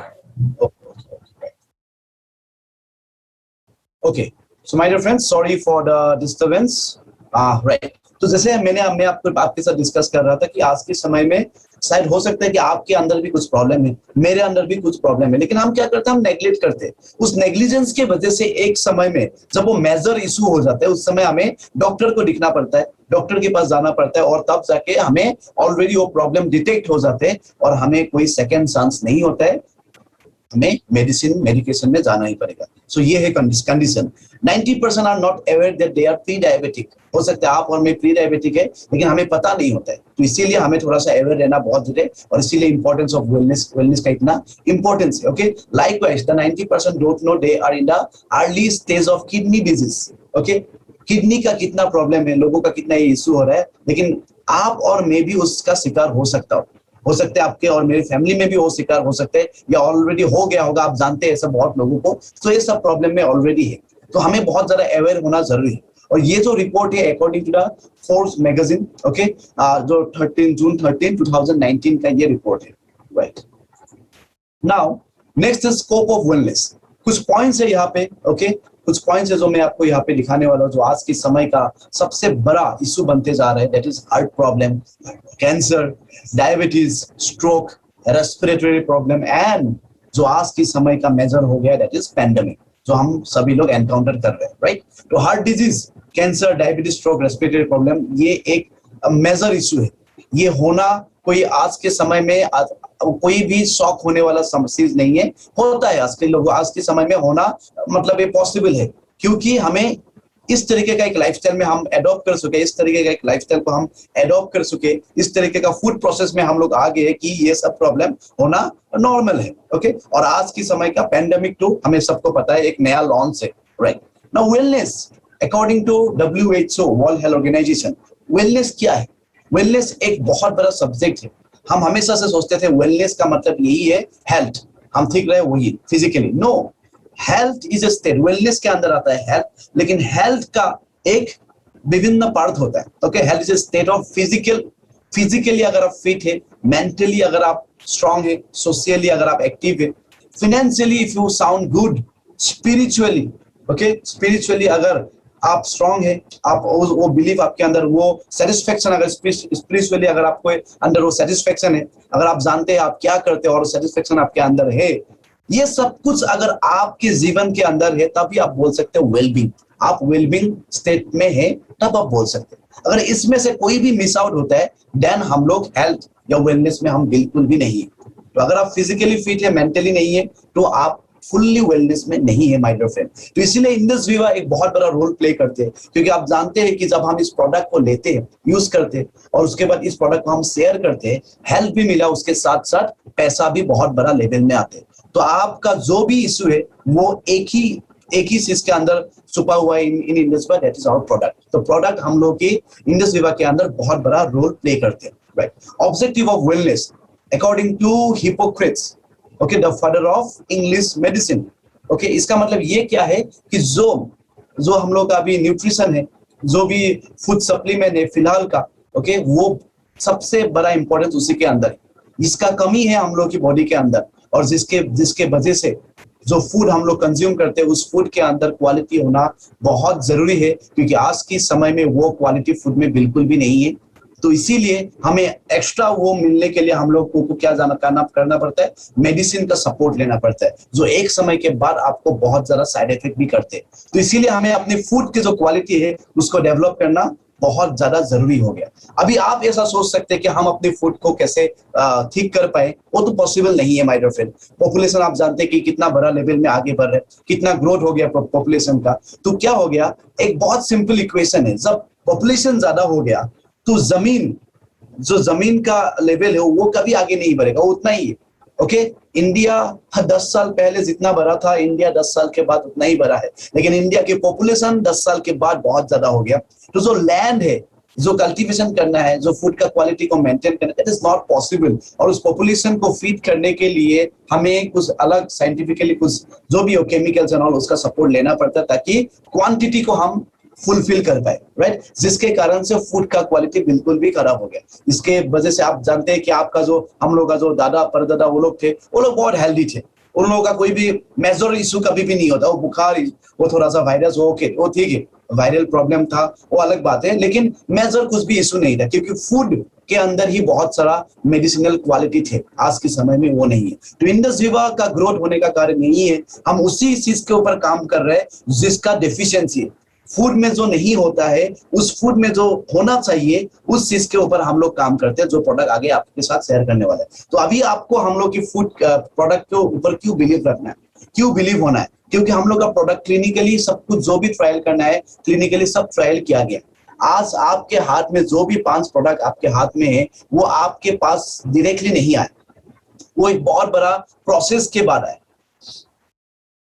okay. So my dear friends, sorry for the disturbance. Right, तो जैसे मैं आपके साथ डिस्कस कर रहा था कि आज के समय में शायद हो सकता है कि आपके अंदर भी कुछ प्रॉब्लम है, मेरे अंदर भी कुछ प्रॉब्लम है, लेकिन हम क्या करते हैं, हम नेग्लेक्ट करते हैं। उस नेग्लिजेंस की वजह से एक समय में जब वो मेजर इशू हो जाता है, उस समय हमें डॉक्टर को दिखना पड़ता है, डॉक्टर के पास जाना पड़ता है, और तब जाके हमें ऑलरेडी वो प्रॉब्लम डिटेक्ट हो जाते हैं और हमें कोई सेकेंड चांस नहीं होता है, हमें मेडिकेशन में जाना ही पड़ेगा। सो ये है condition. 90% are not aware that they are pre diabetic. हो सकता है आप और मैं प्री डायबिटिक है, लेकिन हमें पता नहीं होता है। तो इसीलिए हमें थोड़ा सा अवेयर रहना बहुत जरूरी है, और इसीलिए इंपॉर्टेंस ऑफ वेलनेस का इतना इंपॉर्टेंस है। Okay, likewise the 90% don't know they are in the early stage of kidney disease. Okay, kidney का कितना प्रॉब्लम है, लोगों का कितना इशू हो रहा है, लेकिन आप और मैं भी उसका शिकार हो सकता है आपके और मेरी फैमिली में भी वो शिकार हो सकते हैं, या ऑलरेडी हो गया होगा, आप जानते हैं ऐसा बहुत लोगों को। तो ये सब प्रॉब्लम में ऑलरेडी है, तो हमें बहुत ज्यादा अवेयर होना जरूरी है। और ये जो रिपोर्ट है according to the Forbes magazine, okay, जो जून 13, 2019 का ये रिपोर्ट है, right? Now next is scope of wellness. कुछ पॉइंट्स है यहाँ पे, ओके, कुछ पॉइंट्स है जो मैं आपको यहाँ पे दिखाने वाला हूँ, जो आज के समय का सबसे बड़ा इशू बनते जा रहा है। That is heart problem, cancer, diabetes, stroke, respiratory problem, and जो आज के समय का मेजर हो गया दैट इज पैंडेमिक, जो हम सभी लोग एनकाउंटर कर रहे हैं, राइट? तो heart disease, cancer, diabetes, stroke, respiratory problem, ये एक मेजर इशू है। ये होना कोई आज के समय में कोई भी शॉक होने वाला चीज नहीं है, होता है आज के समय में होना, मतलब ये पॉसिबल है, क्योंकि हमें इस तरीके का एक लाइफस्टाइल में हम एडॉप्ट कर सके, इस तरीके का एक लाइफस्टाइल को हम एडॉप्ट कर सके, इस तरीके का फूड प्रोसेस में हम लोग आ गए कि ये सब प्रॉब्लम होना नॉर्मल है। ओके, और आज की समय का पैंडेमिक टू हमें सबको पता है, एक नया लॉन्च है, right. Now wellness according to WHO World Health Organization, wellness क्या है? वेलनेस एक बहुत बड़ा सब्जेक्ट है। हम हमेशा से सोचते थे वेलनेस का मतलब यही है हेल्थ, हम ठीक रहे वही physically. No, health is a state, wellness के अंदर आता है हेल्थ, लेकिन हेल्थ का एक विभिन्न पार्ट होता है। Okay, health is a state of physically अगर आप फिट है, मेंटली अगर आप स्ट्रांग है, सोशली अगर आप एक्टिव है, financially if you sound good, spiritually, okay, spiritually अगर आप स्ट्रांग है, आप वो बिलीव आपके अंदर, वो सेटिस्फेक्शन, अगर स्पिरिचुअली अगर आपको अंदर वो सेटिस्फेक्शन है, अगर आप जानते हैं आप क्या करते हो और सेटिस्फेक्शन आपके अंदर है, ये सब कुछ अगर आपके जीवन के अंदर है, तभी आप बोल सकते हो वेलबींग। आप वेलबींग स्टेट में है तब आप बोल सकते हैं। अगर इसमें से कोई भी मिस आउट होता है, देन हम लोग हेल्थ या वेलनेस में हम बिल्कुल भी नहीं है। तो अगर आप फिजिकली फिट है, मेंटली नहीं है, तो आप फुल्ली वेलनेस में नहीं है माय डियर फ्रेंड। तो इसीलिए इंडस विवा एक बहुत बड़ा रोल प्ले करते हैं, क्योंकि आप जानते हैं कि जब हम इस प्रोडक्ट को लेते हैं, यूज करते हैं, और उसके बाद इस प्रोडक्ट को हम शेयर करते हैं, हेल्प भी मिला, उसके साथ साथ पैसा भी बहुत बड़ा लेवल में आते हैं। तो आपका जो भी इशू है वो एक ही चीज के अंदर छुपा हुआ है इन इंडस विवा, दैट इज आवर प्रोडक्ट। तो प्रोडक्ट हम लोग के इंडस विवा के अंदर बहुत बड़ा रोल प्ले करते हैं, right. Objective of wellness according to Hippocrates, okay, the father of English medicine. Okay, इसका मतलब ये क्या है कि जो हम लोग का अभी न्यूट्रिशन है, जो भी फूड सप्लीमेंट है फिलहाल का, ओके, वो सबसे बड़ा इंपॉर्टेंस उसी के अंदर है। इसका कमी है हम लोग की बॉडी के अंदर, और जिसके वजह से जो फूड हम लोग कंज्यूम करते हैं, उस फूड के अंदर क्वालिटी होना बहुत जरूरी है, क्योंकि आज के समय में वो क्वालिटी फूड में बिल्कुल भी नहीं है। तो इसीलिए हमें एक्स्ट्रा वो मिलने के लिए हम लोग को क्या करना पड़ता है, मेडिसिन का सपोर्ट लेना पड़ता है, जो एक समय के बाद आपको बहुत ज्यादा साइड इफेक्ट भी करते हैं। तो इसीलिए हमें अपने फूड की जो क्वालिटी है उसको डेवलप करना बहुत ज्यादा जरूरी हो गया। अभी आप ऐसा सोच सकते हैं कि हम अपने फूड को कैसे ठीक कर पाए, वो तो पॉसिबल नहीं है माय डियर फ्रेंड। पॉपुलेशन आप जानते हैं कि कितना बड़ा लेवल में आगे बढ़ रहा है, कितना ग्रोथ हो गया पॉपुलेशन का। तो क्या हो गया, एक बहुत सिंपल इक्वेशन है, जब पॉपुलेशन ज्यादा हो गया तो जमीन का लेवल है वो कभी आगे नहीं बढ़ेगा, वो उतना ही है। ओके, इंडिया 10 साल पहले जितना बड़ा था, इंडिया 10 साल के बाद उतना ही बड़ा है, लेकिन इंडिया की पॉपुलेशन 10 साल के बाद बहुत ज्यादा हो गया। तो जो लैंड है, जो कल्टीवेशन करना है, जो फूड का क्वालिटी को मेंटेन करना है, इट इज नॉट पॉसिबल। और उस पॉपुलेशन को फीड करने के लिए हमें कुछ अलग साइंटिफिकली कुछ जो भी हो केमिकल्स एंड ऑल, उसका सपोर्ट लेना पड़ता है, ताकि क्वांटिटी को हम फुलफिल कर पाए, राइट। जिसके कारण से फूड का क्वालिटी बिल्कुल भी खराब हो गया। इसके वजह से आप जानते हैं कि आपका जो हम लोग का जो दादा परदादा वो लोग थे, वो लोग बहुत हेल्दी थे, उन लोगों का कोई भी मेजर इशू कभी भी नहीं होता। वो बुखार, वो थोड़ा सा वायरस हो, ओके, वो ठीक है, वायरल प्रॉब्लम था, वो अलग बात है, लेकिन मेजर कुछ भी इशू नहीं था, क्योंकि फूड के अंदर ही बहुत सारा मेडिसिनल क्वालिटी थे। आज के समय में वो नहीं है। तो इंडस विवा का ग्रोथ होने का कारण यही है, हम उसी चीज के ऊपर काम कर रहे हैं जिसका डेफिशिएंसी है। फूड में जो नहीं होता है, उस फूड में जो होना चाहिए, उस चीज के ऊपर हम लोग काम करते हैं, जो प्रोडक्ट आगे आपके साथ शेयर करने वाला है। तो अभी आपको हम लोग की फूड प्रोडक्ट के ऊपर क्यों बिलीव रखना है, क्यों बिलीव होना है, क्योंकि हम लोग का प्रोडक्ट क्लिनिकली सब कुछ जो भी ट्रायल करना है, क्लिनिकली सब ट्रायल किया गया। आज आपके हाथ में जो भी 5 प्रोडक्ट आपके हाथ में है, वो आपके पास डायरेक्टली नहीं आए, वो एक बहुत बड़ा प्रोसेस के बाद आए।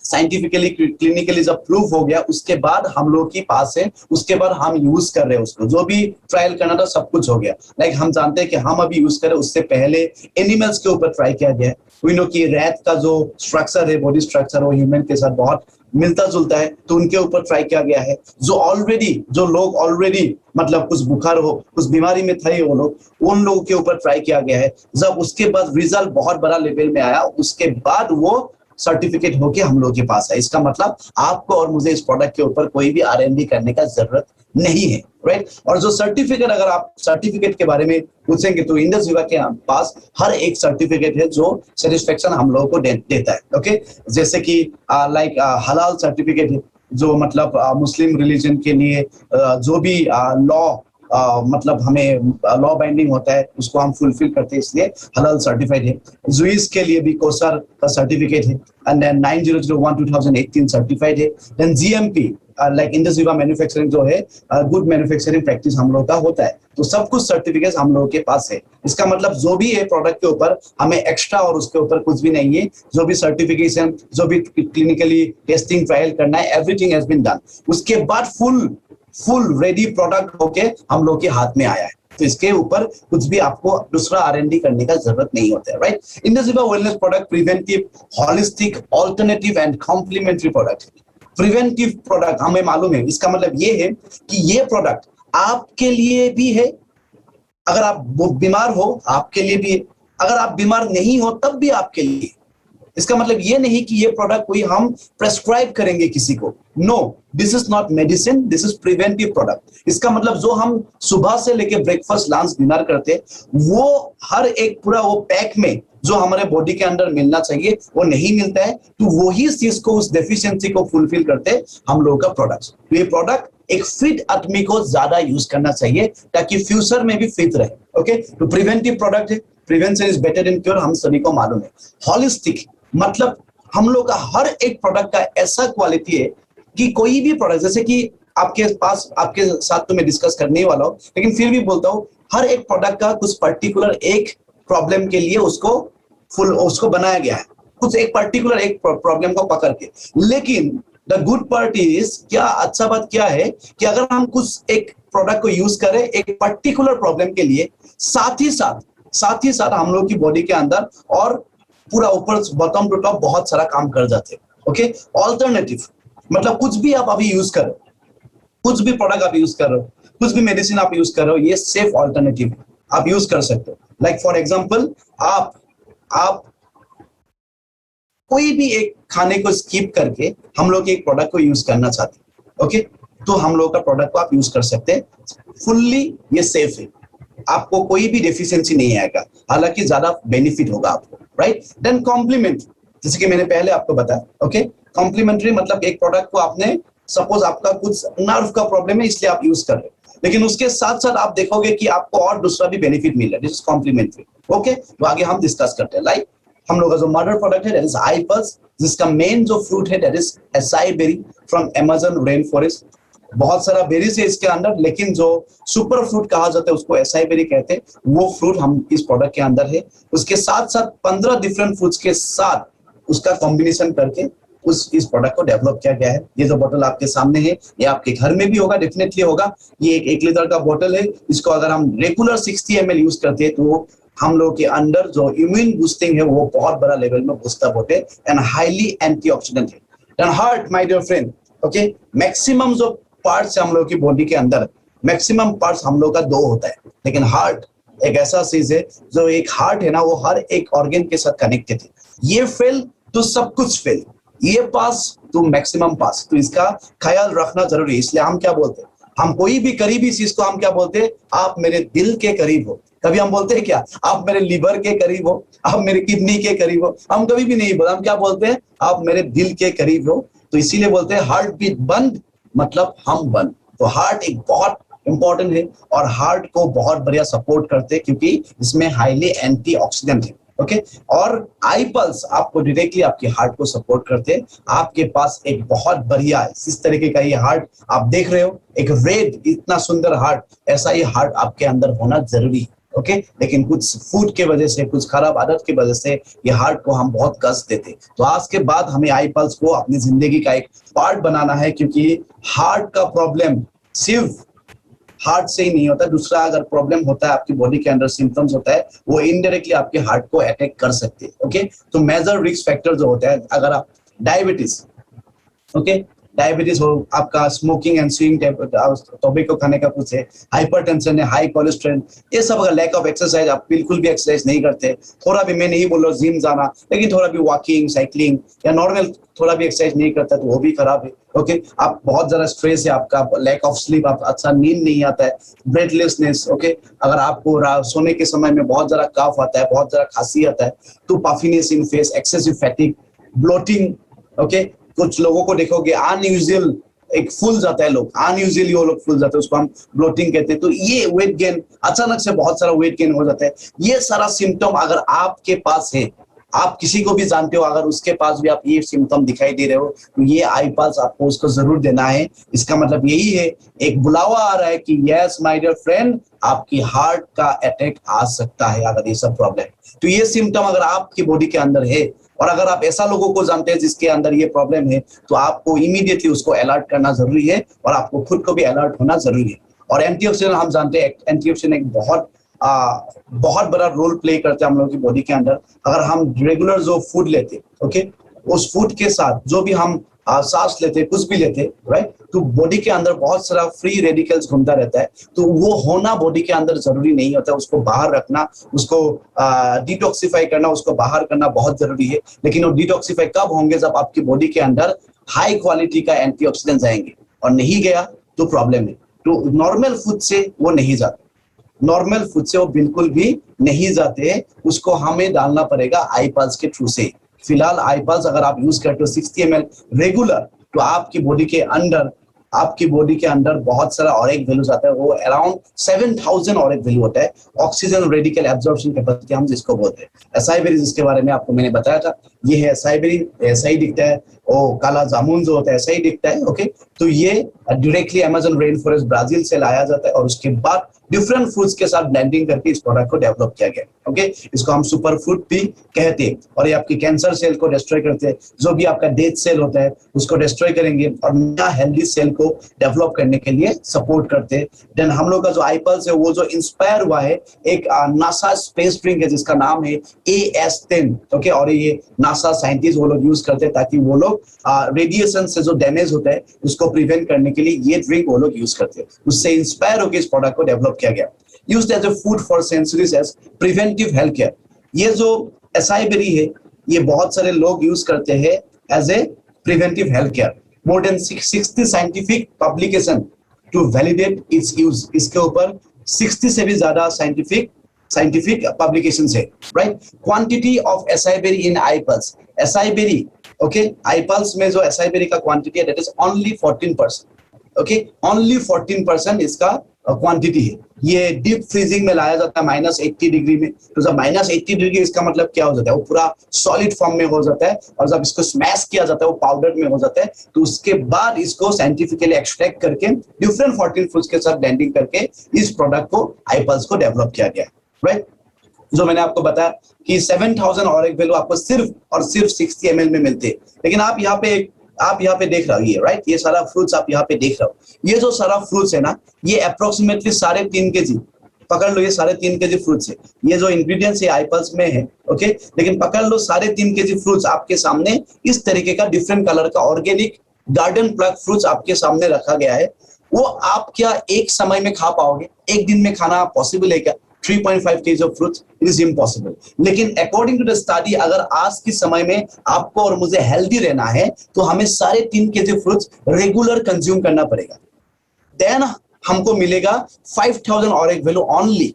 साइंटिफिकली क्लिनिकली जब प्रूफ हो गया, उसके बाद हम लोग के पास है, उसके बाद हम यूज कर रहे हैं उसको। जो भी ट्रायल करना था सब कुछ हो गया। लाइक हम जानते हैं कि हम अभी यूज करें, उससे पहले एनिमल्स के ऊपर ट्राई किया गया है। वी नो कि रैट का जो स्ट्रक्चर है, बॉडी स्ट्रक्चर, वो ह्यूमन के साथ बहुत मिलता जुलता है, तो उनके ऊपर ट्राई किया गया है। जो लोग ऑलरेडी मतलब कुछ बुखार हो, कुछ बीमारी में थे वो लोग, उन लोगों के ऊपर ट्राई किया गया है। जब उसके बाद रिजल्ट बहुत बड़ा लेवल में आया, उसके बाद वो सर्टिफिकेट होके हम लोग के पास है। इसका मतलब आपको और मुझे इस प्रोडक्ट के ऊपर कोई भी R&D करने का जरूरत नहीं है, राइट। और जो सर्टिफिकेट, अगर आप सर्टिफिकेट के बारे में पूछेंगे तो इंडस विवा के पास हर एक सर्टिफिकेट है जो सेटिस्फेक्शन हम लोगों को देता है। ओके, जैसे कि लाइक हलाल सर्टिफिकेट है, जो मतलब मुस्लिम रिलीजन के लिए जो भी लॉ मतलब हमें लॉ बाइंडिंग होता है, उसको हम फुलफिल करते हैं, इसलिए हलाल सर्टिफाइड है। जुइस के लिए भी कोसर का सर्टिफिकेट है, एंड देन 9001 2018 सर्टिफाइड है। देन GMP लाइक इंडस्ट्रीवा मैन्युफैक्चरिंग जो है गुड मैन्युफैक्चरिंग प्रैक्टिस हम लोग का होता है, तो सब कुछ सर्टिफिकेट हम लोगों के पास है। इसका मतलब जो भी है प्रोडक्ट के ऊपर हमें एक्स्ट्रा और उसके ऊपर कुछ भी नहीं है, जो भी सर्टिफिकेशन, जो भी क्लिनिकली टेस्टिंग ट्रायल करना है, एवरीथिंग हैज बीन डन। उसके बाद फुल रेडी प्रोडक्ट होके हम लोग के हाथ में आया है, तो इसके ऊपर कुछ भी आपको दूसरा R&D करने का जरूरत नहीं होता है, राइट। इंडस्ट्रीवा wellness product preventive, holistic, alternative and complementary product. Preventive product हमें मालूम है, इसका मतलब ये है कि ये प्रोडक्ट आपके लिए भी है, अगर आप बीमार हो आपके लिए भी है, अगर आप बीमार नहीं हो तब भी आपके लिए। इसका मतलब ये नहीं कि ये प्रोडक्ट कोई हम प्रेस्क्राइब करेंगे किसी को, no, this is not medicine, this is preventive product. इसका मतलब जो हम सुबह से लेके ब्रेकफास्ट, लंच, डिनर करते हैं, वो हर एक पूरा वो पैक में जो हमारे बॉडी के अंदर मिलना चाहिए वो नहीं मिलता है, तो वही चीज को, उस डेफिशिएंसी को फुलफिल करते हम लोगों का प्रोडक्ट। तो ये प्रोडक्ट एक फिट आदमी को ज्यादा यूज करना चाहिए ताकि फ्यूचर में भी फिट रहे, ओके। तो प्रिवेंटिव प्रोडक्ट है, prevention is better than cure, हम सभी को मालूम है। हॉलिस्टिक मतलब हम लोग का हर एक प्रोडक्ट का ऐसा क्वालिटी है कि कोई भी प्रोडक्ट, जैसे कि आपके पास, आपके साथ तो मैं डिस्कस करने वाला हूं, लेकिन फिर भी बोलता हूं, हर एक प्रोडक्ट का कुछ पर्टिकुलर एक प्रॉब्लम के लिए उसको बनाया गया है, कुछ एक पर्टिकुलर एक प्रॉब्लम को पकड़ के। लेकिन द गुड पार्ट इज, क्या अच्छा बात क्या है कि अगर हम कुछ एक प्रोडक्ट को यूज करें एक पर्टिकुलर प्रॉब्लम के लिए, साथ ही साथ हम लोग की बॉडी के अंदर और पूरा ऊपर बॉटम टू टॉप बहुत सारा काम कर जाते हैं, ओके। ऑल्टरनेटिव मतलब कुछ भी आप अभी यूज करो, कुछ भी प्रोडक्ट आप यूज कर रहे हो, कुछ भी मेडिसिन आप यूज कर रहे हो, ये सेफ ऑल्टरनेटिव आप यूज कर सकते हो। लाइक फॉर एग्जांपल, आप कोई भी एक खाने को स्किप करके हम लोग एक प्रोडक्ट को यूज करना चाहते हैं, ओके, तो हम लोग का प्रोडक्ट को आप यूज कर सकते हैं, फुल्ली ये सेफ है, आपको कोई भी डेफिशिएंसी नहीं आएगा, हालांकि ज्यादा बेनिफिट होगा आपको, राइट। देन कॉम्प्लीमेंट, जैसे कि मैंने पहले आपको बताया, ओके। कॉम्प्लीमेंट्री मतलब एक प्रोडक्ट को आपने, सपोज आपका कुछ नर्व का प्रॉब्लम है इसलिए आप यूज कर रहे हो, लेकिन उसके साथ साथ आप देखोगे कि आपको और दूसरा भी बेनिफिट मिल रहा है, दिस इज कॉम्प्लीमेंट्री, ओके। तो आगे हम डिस्कस करते हैं। लाइक हम लोग का जो मदर प्रोडक्ट है दैट इज आईपल्स, जिसका मेन जो फ्रूट है that is acai berry from Amazon rainforest. बहुत सारा बेरीज है इसके अंदर, लेकिन जो सुपर फ्रूट कहा जाता है उसको एसाई बेरी कहते हैं, वो फ्रूट हम इस प्रोडक्ट के अंदर है। उसके साथ साथ 15 डिफरेंट फ्रूट्स के साथ उसका कॉम्बिनेशन करके इस प्रोडक्ट को डेवलप किया गया है। ये जो बोतल आपके सामने है, ये आपके घर में भी होगा, डेफिनेटली होगा। ये एक लीटर का बोतल है, इसको अगर हम रेगुलर 60 ml यूज करते हैं तो हम लोग के अंदर जो इम्यून बूस्टिंग है वो बहुत बड़ा लेवल में बूस्टअप होते हैं एंड हाईली एंटीऑक्सीडेंट है। Then heart, my dear friend, okay, maximum जो पार्ट्स हम लोग की बॉडी के अंदर, मैक्सिमम पार्ट्स हम लोग का 2 होता है, लेकिन हार्ट एक ऐसा चीज है, जो एक हार्ट है ना, वो हर एक ऑर्गन के साथ कनेक्टेड है। ये फेल तो सब कुछ फेल, ये पास तो मैक्सिमम पास, तो इसका ख्याल रखना जरूरी है। इसलिए हम क्या बोलते हैं, हम कोई भी करीबी चीज को हम क्या बोलते हैं, आप मेरे दिल के करीब हो। कभी हम बोलते हैं क्या, आप मेरे लिवर के करीब हो, आप मेरे किडनी के करीब हो, हम कभी भी नहीं बोलते, हम क्या बोलते हैं, आप मेरे दिल के करीब हो। तो इसीलिए बोलते हैं हार्ट बीट बंद मतलब हम बंद। तो हार्ट एक बहुत इंपॉर्टेंट है और हार्ट को बहुत बढ़िया सपोर्ट करते हैं क्योंकि इसमें हाईली एंटीऑक्सीडेंट है, ओके। और आई पल्स आपको डायरेक्टली आपके हार्ट को सपोर्ट करते हैं। आपके पास एक बहुत बढ़िया इस तरीके का ये हार्ट आप देख रहे हो, एक रेड इतना सुंदर हार्ट, ऐसा ही हार्ट आपके अंदर होना जरूरी है, ओके। लेकिन कुछ फूड के वजह से, कुछ खराब आदत की वजह से ये हार्ट को हम बहुत कष्ट देते। तो आज के बाद हमें आई पल्स को अपनी जिंदगी का एक पार्ट बनाना है, क्योंकि हार्ट का प्रॉब्लम सिर्फ हार्ट से ही नहीं होता, दूसरा अगर प्रॉब्लम होता है आपकी बॉडी के अंदर, सिम्टम्स होता है, वो इनडायरेक्टली आपके हार्ट को अटैक कर सकते हैं, ओके। तो मेजर रिस्क फैक्टर जो होता है, अगर आप डायबिटीज, ओके, डायबिटीज हो, आपका स्मोकिंग एंड स्विंग टोबैको खाने का कुछ है, हाइपरटेंशन है, हाई कोलेस्ट्रॉल, ये सब, अगर लैक ऑफ एक्सरसाइज, आप बिल्कुल भी एक्सरसाइज नहीं करते, थोड़ा भी, मैं नहीं बोल रहा जिम जाना, लेकिन थोड़ा भी वॉकिंग, साइकिलिंग या नॉर्मल थोड़ा भी एक्सरसाइज नहीं करता तो वो भी खराब है, ओके। आप बहुत ज्यादा स्ट्रेस है, आपका लैक ऑफ स्लीप, आप अच्छा नींद नहीं आता है, ब्रेथलेसनेस, ओके। अगर आपको सोने के समय में बहुत ज्यादा कफ आता है, बहुत ज्यादा खांसी आता है, तो puffiness in face, excessive fatigue, bloating, okay. कुछ लोगों को देखोगे अनयूजुअल एक फूल जाता है, लोग अनयूजुअली वो लोग फूल जाते हैं, उसको हम ब्लोटिंग कहते हैं। तो ये वेट गेन, अचानक से बहुत सारा वेट गेन हो जाता है। ये सारा सिम्टम अगर आपके पास है आप किसी को भी जानते हो अगर उसके पास भी आप ये सिम्टम दिखाई दे रहे हो तो ये आईपल्स आपको उसको जरूर देना है। इसका मतलब यही है, एक बुलावा आ रहा है कि यस माय डियर फ्रेंड, आपकी हार्ट का अटैक आ सकता है अगर ये सब प्रॉब्लम। तो ये सिम्टम अगर आपकी बॉडी के अंदर है और अगर आप ऐसा लोगों को जानते हैं जिसके अंदर ये प्रॉब्लम है तो आपको इमीडिएटली उसको अलर्ट करना जरूरी है और आपको खुद को भी अलर्ट होना जरूरी है। और एंटीऑक्सीडेंट हम जानते हैं, एंटीऑक्सीडेंट एक बहुत बड़ा रोल प्ले करते हैं हम लोगों की बॉडी के अंदर। अगर हम रेगुलर जो फूड लेते, ओके, उस फूड के साथ जो भी हम सांस लेते, कुछ भी लेते, राइट, तो बॉडी के अंदर बहुत सारा फ्री रेडिकल्स घूमता रहता है। तो वो होना बॉडी के अंदर जरूरी नहीं होता, उसको बाहर रखना, उसको डिटॉक्सिफाई करना, उसको बाहर करना बहुत जरूरी है। लेकिन वो डिटॉक्सिफाई कब होंगे? जब आपकी बॉडी के अंदर हाई क्वालिटी का एंटीऑक्सीडेंट जाएंगे, और नहीं गया तो प्रॉब्लम है। तो नॉर्मल फूड से वो नहीं जाते, नॉर्मल फूड से वो बिल्कुल भी नहीं जाते, उसको हमें डालना पड़ेगा आईपल्स के थ्रू से। फिलहाल आईपल्स अगर आप यूज करते हो 60 ml रेगुलर, तो आपकी बॉडी के अंदर बहुत सारा और एक वैल्यूज आता है, वो अराउंड 7000 और एक वैल्यू होता है, ऑक्सीजन रेडिकल एब्जॉर्प्शन कैपेसिटी हम जिसको बोलते हैं। एसाई बेरी जिसके बारे में आपको मैंने बताया था, ये है एसाई बेरी, ऐसा ही दिखता है। वो काला जामुन जो होता है ऐसा ही दिखता है, ओके। तो ये directly Amazon rain forest Brazil से लाया जाता है और उसके बाद डिफरेंट फ्रूट्स के साथ ब्लेंडिंग करके इस प्रोडक्ट को डेवलप किया गया, ओके। इसको हम सुपर फूड भी कहते हैं और ये आपकी कैंसर सेल को डिस्ट्रॉय करते हैं। जो भी आपका डेथ सेल होता है उसको डिस्ट्रॉय करेंगे और नया हेल्दी सेल को डेवलप करने के लिए सपोर्ट करते हैं। देन हम लोग का जो आईपल्स है वो जो इंस्पायर हुआ है एक नासा स्पेस ड्रिंक है जिसका नाम है AS10, ओके। और ये नासा साइंटिस्ट वो लोग यूज करते हैं ताकि वो लोग रेडिएशन से जो डैमेज होता है उसको प्रिवेंट करने के लिए ये ड्रिंक वो लोग यूज करते हैं। उससे इंस्पायर होकर इस प्रोडक्ट को डेवलप किया गया। Used as a food for centuries as preventive health care. ये जो एसाई बेरी है ये बहुत सारे लोग यूज करते हैं as a preventive health care. More than 60 scientific publication to validate its use. इसके ऊपर 60 से भी ज्यादा साइंटिफिक पब्लिकेशंस है, right. Quantity of acai berry in iPulse, acai berry, okay, iPulse में जो एसाई बेरी का क्वांटिटी है that is only 14%, okay. Only 14% इसका क्वांटिटी है। ये डीप फ्रीजिंग में लाया जाता है -80 डिग्री में। तो जब -80 डिग्री इसका मतलब क्या हो जाता है, वो पूरा सॉलिड फॉर्म में हो जाता है और जब इसको स्मैश किया जाता है वो पाउडर में हो जाता है। तो उसके बाद इसको साइंटिफिकली एक्सट्रैक्ट करके डिफरेंट 14 फ्रूट्स के साथ ब्लेंडिंग करके इस प्रोडक्ट को आईपल्स को डेवलप किया गया, राइट। जो मैंने आपको बताया कि 7000 और एक वैल्यू आपको सिर्फ और सिर्फ 60 ml में मिलते हैं। लेकिन आप यहाँ पे देख रहे हो ये, राइट, ये सारा फ्रूट्स आप यहाँ पे देख रहे हो। ये जो सारा फ्रूट्स है ना, ये अप्रोक्सीमेटली 3.5 kg, पकड़ लो, ये 3.5 kg फ्रूट्स है। ये जो इंग्रेडिएंट्स है आईपल्स में है, ओके। लेकिन पकड़ लो 3.5 kg फ्रूट्स आपके सामने इस तरीके का डिफरेंट कलर का ऑर्गेनिक गार्डन प्लग फ्रूट्स आपके सामने रखा गया है। वो आप क्या एक समय में खा पाओगे? एक दिन में खाना पॉसिबल है क्या? 3.5 kg of fruits, it is impossible. लेकिन according to the study, अगर आज के समय में आपको और मुझे हेल्दी रहना है तो हमें 3.5 kg फ्रूट्स रेगुलर कंज्यूम करना पड़ेगा। देन हमको मिलेगा 5000 और एक वैल्यू, ओनली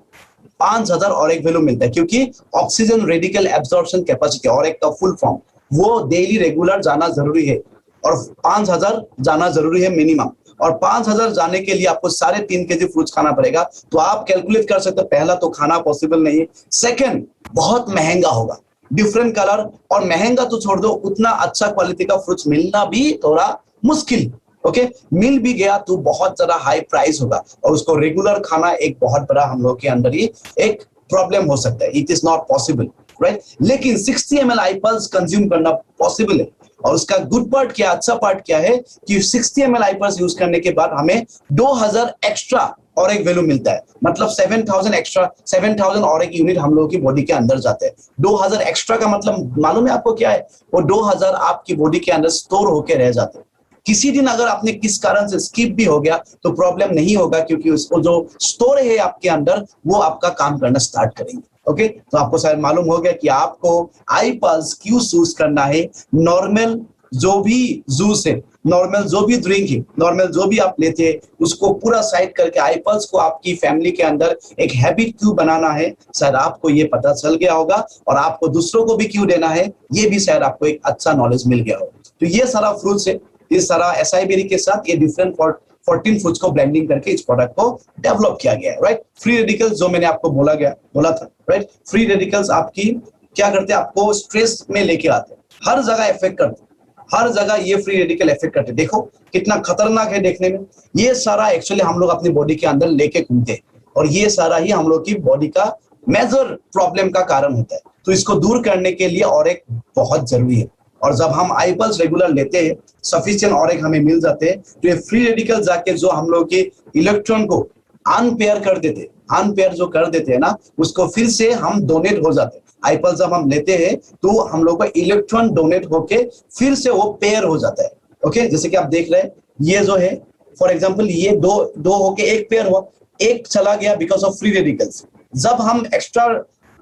5000 और एक वैल्यू मिलता है, क्योंकि ऑक्सीजन रेडिकल एब्जॉर्प्शन कैपेसिटी और एक का फुल फॉर्म वो डेली रेगुलर जाना जरूरी है और 5000 जाना जरूरी है मिनिमम। और 5000 जाने के लिए आपको 3.5 kg फ्रूट्स खाना पड़ेगा। तो आप कैलकुलेट कर सकते हो, पहला तो खाना पॉसिबल नहीं है, सेकंड बहुत महंगा होगा, डिफरेंट कलर, और महंगा तो छोड़ दो, उतना अच्छा क्वालिटी का फ्रूट्स मिलना भी थोड़ा मुश्किल, ओके। मिल भी गया तो बहुत ज्यादा हाई प्राइस होगा और उसको रेगुलर खाना एक बहुत बड़ा हम लोग के अंदर ही एक प्रॉब्लम हो सकता है। It is not possible, right. लेकिन 60 ml आईपल्स कंज्यूम करना पॉसिबल है। और उसका गुड पार्ट क्या, अच्छा पार्ट क्या है कि 60 ml आईपल्स यूज करने के बाद हमें 2000 एक्स्ट्रा और एक वैल्यू मिलता है। मतलब 7000 एक्स्ट्रा, 7000 और एक यूनिट हम लोगों की बॉडी के अंदर जाते हैं। 2000 एक्स्ट्रा का मतलब मालूम है आपको क्या है? वो 2000 आपकी बॉडी के अंदर स्टोर होके रह जाते हैं। किसी दिन अगर आपने किस कारण से स्किप भी हो गया तो प्रॉब्लम नहीं होगा, क्योंकि उसको जो स्टोर है आपके अंदर वो आपका काम करना स्टार्ट करेंगे, ओके। तो आपको शायद मालूम हो गया कि आपको आईपल्स क्यों चूज करना है। नॉर्मल जो भी जूस है, नॉर्मल जो भी ड्रिंक है, नॉर्मल जो भी आप लेते हैं उसको पूरा साइड करके आईपल्स को आपकी फैमिली के अंदर एक हैबिट क्यों बनाना है, शायद आपको ये पता चल गया होगा। और आपको दूसरों को भी क्यों देना है ये भी शायद आपको एक अच्छा नॉलेज मिल गया होगा। तो ये सारा फ्रूट्स है, इस सारा एसाई बेरी के साथ ये डिफरेंट 14 फ्रूट्स को ब्लेंडिंग करके इस प्रोडक्ट को डेवलप किया गया है, राइट। फ्री रेडिकल्स जो मैंने आपको बोला था, राइट। फ्री रेडिकल्स आपकी क्या करते हैं, आपको स्ट्रेस में लेके आते हैं, हर जगह इफेक्ट करते हैं, हर जगह ये फ्री रेडिकल इफेक्ट करते हैं। देखो कितना खतरनाक है देखने में। ये सारा एक्चुअली हम लोग अपनी बॉडी के अंदर लेके घूमते हैं और ये सारा ही हम लोग की बॉडी का मेजर प्रॉब्लम का कारण होता है। तो इसको दूर करने के लिए और एक बहुत जरूरी है। और जब हम आई पल्स रेगुलर लेते हैं, सफिशिएंट और एक हमें मिल जाते हैं, तो ये फ्री रेडिकल जाके जो हम लोग के इलेक्ट्रॉन को अनपेयर कर देते, अनपेयर जो कर देते हैं ना, उसको फिर से हम डोनेट हो जाते हैं। आई पल्स जब हम लेते हैं तो हम लोग का इलेक्ट्रॉन डोनेट होके फिर से वो पेयर हो जाता है। ओके, जैसे कि आप देख रहे हैं, ये जो है फॉर एग्जांपल ये दो दो होके एक पेयर हुआ, एक चला गया बिकॉज ऑफ फ्री रेडिकल्स। जब हम एक्स्ट्रा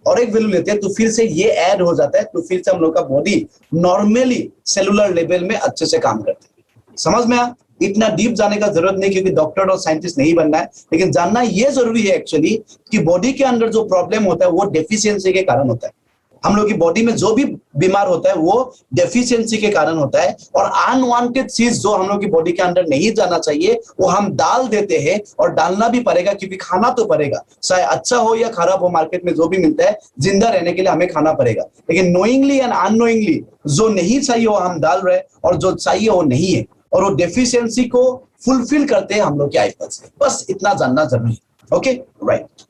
और एक वैल्यू लेते हैं तो फिर से ये ऐड हो जाता है, तो फिर से हम लोग का बॉडी नॉर्मली सेलुलर लेवल में अच्छे से काम करते हैं। समझ में आया? इतना डीप जाने का जरूरत नहीं, क्योंकि डॉक्टर और साइंटिस्ट नहीं बनना है, लेकिन जानना ये जरूरी है एक्चुअली कि बॉडी के अंदर जो प्रॉब्लम होता है वो डेफिशिएंसी के कारण होता है। हम लोग की बॉडी में जो भी बीमार होता है वो डेफिशिएंसी के कारण होता है, और अनवांटेड चीज जो हम लोग की बॉडी के अंदर नहीं जाना चाहिए वो हम डाल देते हैं, और डालना भी पड़ेगा क्योंकि खाना तो पड़ेगा, चाहे अच्छा हो या खराब हो, मार्केट में जो भी मिलता है जिंदा रहने के लिए हमें खाना पड़ेगा। लेकिन नोइंगली एंड अननोइंगली जो नहीं चाहिए वो हम डाल रहे हैं, और जो चाहिए वो नहीं है, और वो डेफिशिएंसी को फुलफिल करते हैं हम लोग के आई पल्स। बस इतना जानना जरूरी है। Okay, right.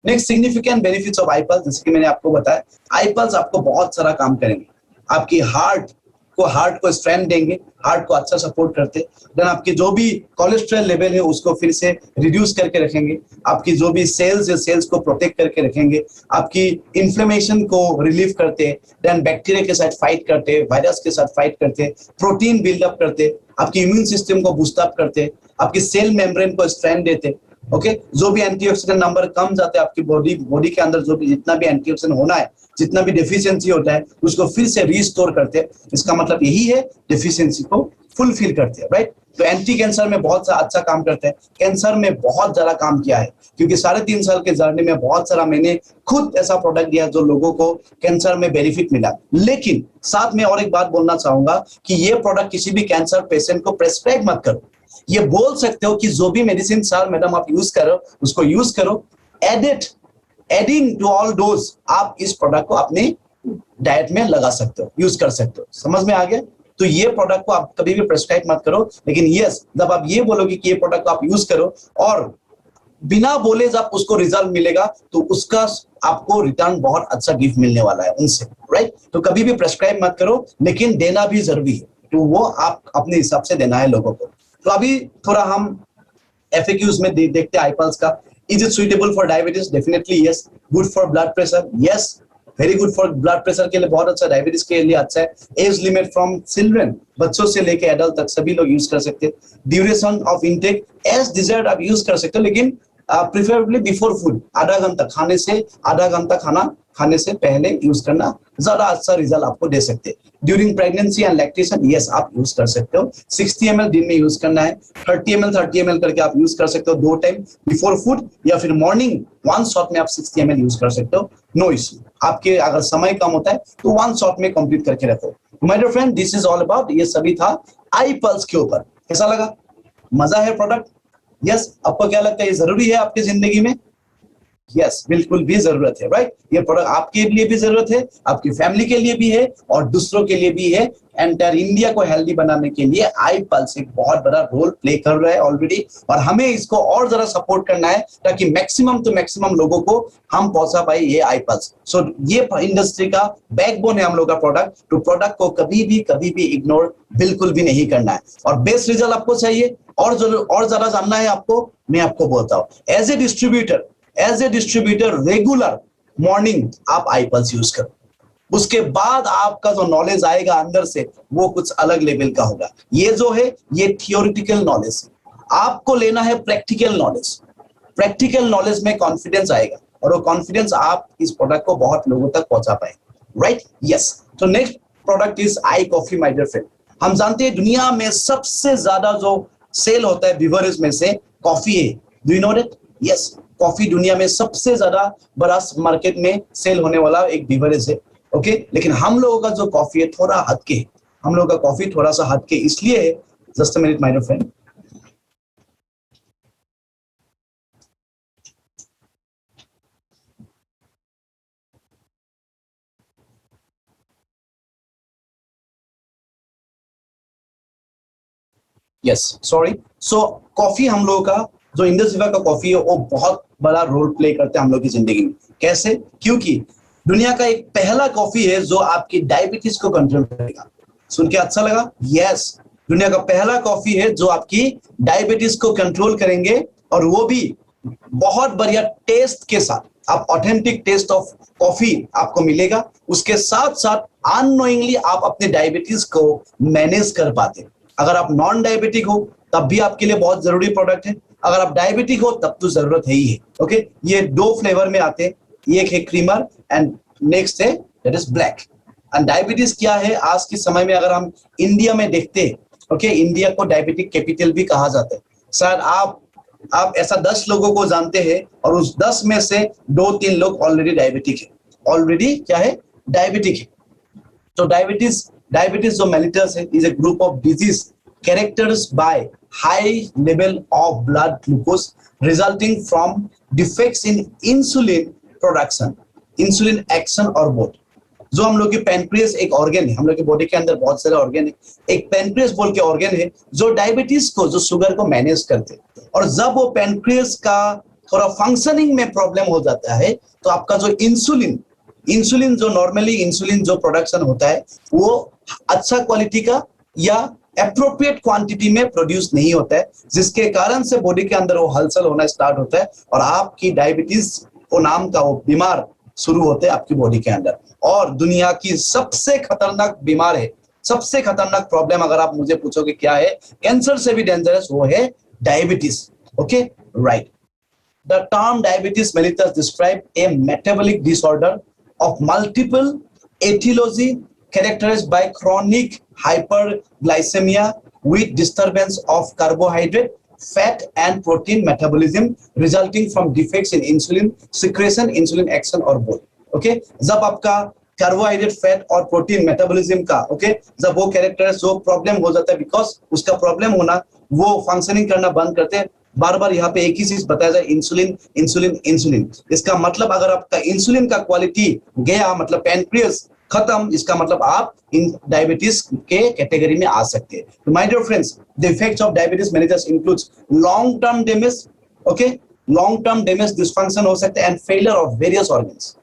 Next significant benefits of I pulse, जैसे कि मैंने आपको बताया, आई पल्स आपको बहुत सारा काम करेंगे। आपकी हार्ट को स्ट्रेंथ देंगे, हार्ट को अच्छा सपोर्ट करते। देन आपके जो भी कोलेस्ट्रॉल लेवल है उसको फिर से रिड्यूस करके रखेंगे। आपकी जो भी सेल्स है सेल्स को प्रोटेक्ट करके रखेंगे। आपकी इन्फ्लेमेशन को रिलीव करते, देन बैक्टीरिया के साथ फाइट करते, वायरस के साथ फाइट करते, प्रोटीन बिल्डअप करते, आपकी इम्यून सिस्टम को बूस्ट अप करते, आपकी सेल मेम्ब्रेन को स्ट्रेंथ देते। ओके, जो भी एंटीऑक्सीडेंट नंबर कम जाते हैं आपकी बॉडी के अंदर, जो भी जितना भी एंटीऑक्सीडेंट होना है, जितना भी डेफिशिएंसी होता है उसको फिर से रिस्टोर करते हैं। इसका मतलब यही है, डेफिशिएंसी को फुलफिल करते हैं, राइट। तो एंटी कैंसर में बहुत सा अच्छा काम करते हैं। कैंसर में बहुत ज्यादा काम किया है, क्योंकि 3.5 साल के जर्नी में बहुत सारा मैंने खुद ऐसा प्रोडक्ट दिया जो लोगों को कैंसर में बेनिफिट मिला। लेकिन साथ में और एक बात बोलना चाहूंगा कि ये प्रोडक्ट किसी भी कैंसर पेशेंट को प्रेस्क्राइब मत करो। ये बोल सकते हो कि जो भी मेडिसिन सर मैडम आप यूज करो उसको यूज करो, एडिंग टू ऑल डोज आप इस प्रोडक्ट को अपने डाइट में लगा सकते हो, यूज कर सकते हो। समझ में आ गया? तो ये प्रोडक्ट को आप कभी भी प्रेस्क्राइब मत करो, लेकिन यस, जब आप ये बोलोगे कि ये प्रोडक्ट को आप यूज करो और बिना बोले जब उसको रिजल्ट मिलेगा तो उसका आपको रिटर्न बहुत अच्छा गिफ्ट मिलने वाला है उनसे, राइट। तो कभी भी प्रेस्क्राइब मत करो, लेकिन देना भी जरूरी है, तो वो आप अपने हिसाब से देना है लोगों को। तो अभी थोड़ा हम FAQs में देखते हैं आई पल्स का। Is it suitable for diabetes? Definitely yes. Good for blood pressure? Yes, very good for blood pressure के लिए बहुत अच्छा, डायबिटीज के लिए अच्छा है। एज लिमिट फ्रॉम चिल्ड्रन, बच्चों से लेके एडल्ट तक सभी लोग यूज कर सकते हैं। Duration of intake as desired आप यूज कर सकते हो, लेकिन प्रिफरेबली बिफोर फूड, आधा घंटा खाना खाने से पहले यूज करना ज्यादा अच्छा रिजल्ट आपको दे सकते हैं। During pregnancy and lactation, yes आप यूज कर सकते हो। 60 ml दिन में यूज करना है, 30 ml करके आप यूज कर सकते हो 2 टाइम, बिफोर फूड या फिर मॉर्निंग 1 शॉट में आप 60 ml यूज कर सकते हो, नो इश्यू। आपके अगर समय कम होता है तो 1 शॉट में कंप्लीट करके रखो। My dear friend, this is all about, ये सभी था आई पल्स के ऊपर। कैसा लगा? मजा है प्रोडक्ट? यस, आपको क्या लगता है ये जरूरी है आपकी जिंदगी में? यस, बिल्कुल भी जरूरत है, राइट। ये प्रोडक्ट आपके लिए भी जरूरत है, आपकी फैमिली के लिए भी है और दूसरों के लिए भी है। एंटायर इंडिया को हेल्दी बनाने के लिए आई पल्स एक बहुत बड़ा रोल प्ले कर रहा है ऑलरेडी, और हमें इसको और जरा सपोर्ट करना है ताकि मैक्सिमम टू मैक्सिमम लोगों को हम पहुंचा पाए ये आई पल्स। सो ये इंडस्ट्री का बैकबोन है हम लोग का प्रोडक्ट, तो प्रोडक्ट को कभी भी इग्नोर बिल्कुल भी नहीं करना है। और बेस्ट रिजल्ट आपको चाहिए और ज्यादा जानना है आपको, मैं आपको बोलता हूँ as a distributor regular morning आप आई पल्स यूज करो। उसके बाद आपका जो नॉलेज आएगा अंदर से वो कुछ अलग लेवल का होगा। ये जो है ये थियोरिटिकल नॉलेज है, आपको लेना है प्रैक्टिकल नॉलेज। प्रैक्टिकल नॉलेज में कॉन्फिडेंस आएगा और वो कॉन्फिडेंस आप इस प्रोडक्ट को बहुत लोगों तक पहुंचा पाएंगे, राइट। यस, तो next product is iCoffee, my dear friend. हम जानते हैं दुनिया में सबसे ज्यादा जो सेल होता है बिवरेज में से कॉफी है। Do you know that? Yes, coffee दुनिया में सबसे ज्यादा बड़ा मार्केट में सेल होने वाला एक बिवरेज है। ओके, लेकिन हम लोगों का जो कॉफी है थोड़ा हटके है। हम लोगों का कॉफी थोड़ा सा हटके इसलिए है, just a minute my dear friend. Yes sorry. So coffee हम लोगों का जो इंडस रिवर का कॉफी है वो बहुत बड़ा रोल प्ले करता है हम लोग की जिंदगी में। कैसे? क्योंकि दुनिया का एक पहला कॉफी है जो आपकी डायबिटीज को कंट्रोल करेगा। सुन के अच्छा लगा? यस, दुनिया का पहला कॉफी है जो आपकी डायबिटीज को कंट्रोल करेंगे, और वो भी बहुत बढ़िया टेस्ट के साथ। आप ऑथेंटिक टेस्ट ऑफ कॉफी आपको मिलेगा, उसके साथ साथ अननोइंगली आप अपने डायबिटीज को मैनेज कर पाते। अगर आप नॉन डायबिटिक हो तब भी आपके लिए बहुत जरूरी प्रोडक्ट है, अगर आप डायबिटिक हो तब तो जरूरत है ही है। ओके, ये 2 फ्लेवर में आते हैं, एक है क्रीमर एंड नेक्स्ट है that is black. And diabetes क्या है आज के समय में अगर हम इंडिया में देखते हैं, ओके, इंडिया को डायबिटिक कैपिटल भी कहा जाता है। शायद आप ऐसा 10 लोगों को जानते हैं और उस 10 में से 2-3 लोग ऑलरेडी डायबिटिक है, ऑलरेडी क्या है, डायबिटिक है। तो डायबिटीज जो मेलिटस है is a group of disease characterized by high level of blood glucose resulting from defects in insulin production, insulin action और both। जो हम लोग की पैनक्रियास एक ऑर्गन है, हम लोग की बॉडी के अंदर बहुत सारे ऑर्गन है, एक पैनक्रियास बोल के ऑर्गन है जो डायबिटीज को, जो शुगर को मैनेज करते हैं। और जब वो पैनक्रियास का थोड़ा फंक्शनिंग में प्रॉब्लम हो जाता है तो आपका जो इंसुलिन जो नॉर्मली इंसुलिन जो प्रोडक्शन होता है वो अच्छा क्वालिटी का या एप्रोप्रिएट क्वांटिटी में प्रोड्यूस नहीं होता है, जिसके कारण से बॉडी के अंदर वो हलचल होना स्टार्ट होता है और आपकी डायबिटीज को नाम का वो बीमार शुरू होते हैं आपकी बॉडी के अंदर। और दुनिया की सबसे खतरनाक बीमार है, सबसे खतरनाक प्रॉब्लम अगर आप मुझे पूछोगे क्या है, कैंसर से भी डेंजरस, वो है diabetes. Okay, right. The term diabetes mellitus describe a metabolic disorder of multiple etiology characterized by chronic hyperglycemia with disturbance of carbohydrate, fat and protein metabolism resulting from defects in insulin secretion, insulin action or both। okay? जब आपका carbohydrate, fat और protein metabolism का जब वो characters जो problem हो जाता है, बिकॉज उसका प्रॉब्लम होना वो फंक्शनिंग करना बंद करते हैं। बार बार यहाँ पे एक ही चीज बताया जाए, इंसुलिन इंसुलिन इंसुलिन। इसका मतलब अगर आपका इंसुलिन का क्वालिटी गया, मतलब पैनक्रियास खत्म, इसका मतलब आप इन डायबिटीज के कैटेगरी में आ सकते हैं। तो my dear friends, the effects of diabetes mellitus includes long term damage, okay, long term damage, dysfunction हो सकता है and failure of various organs.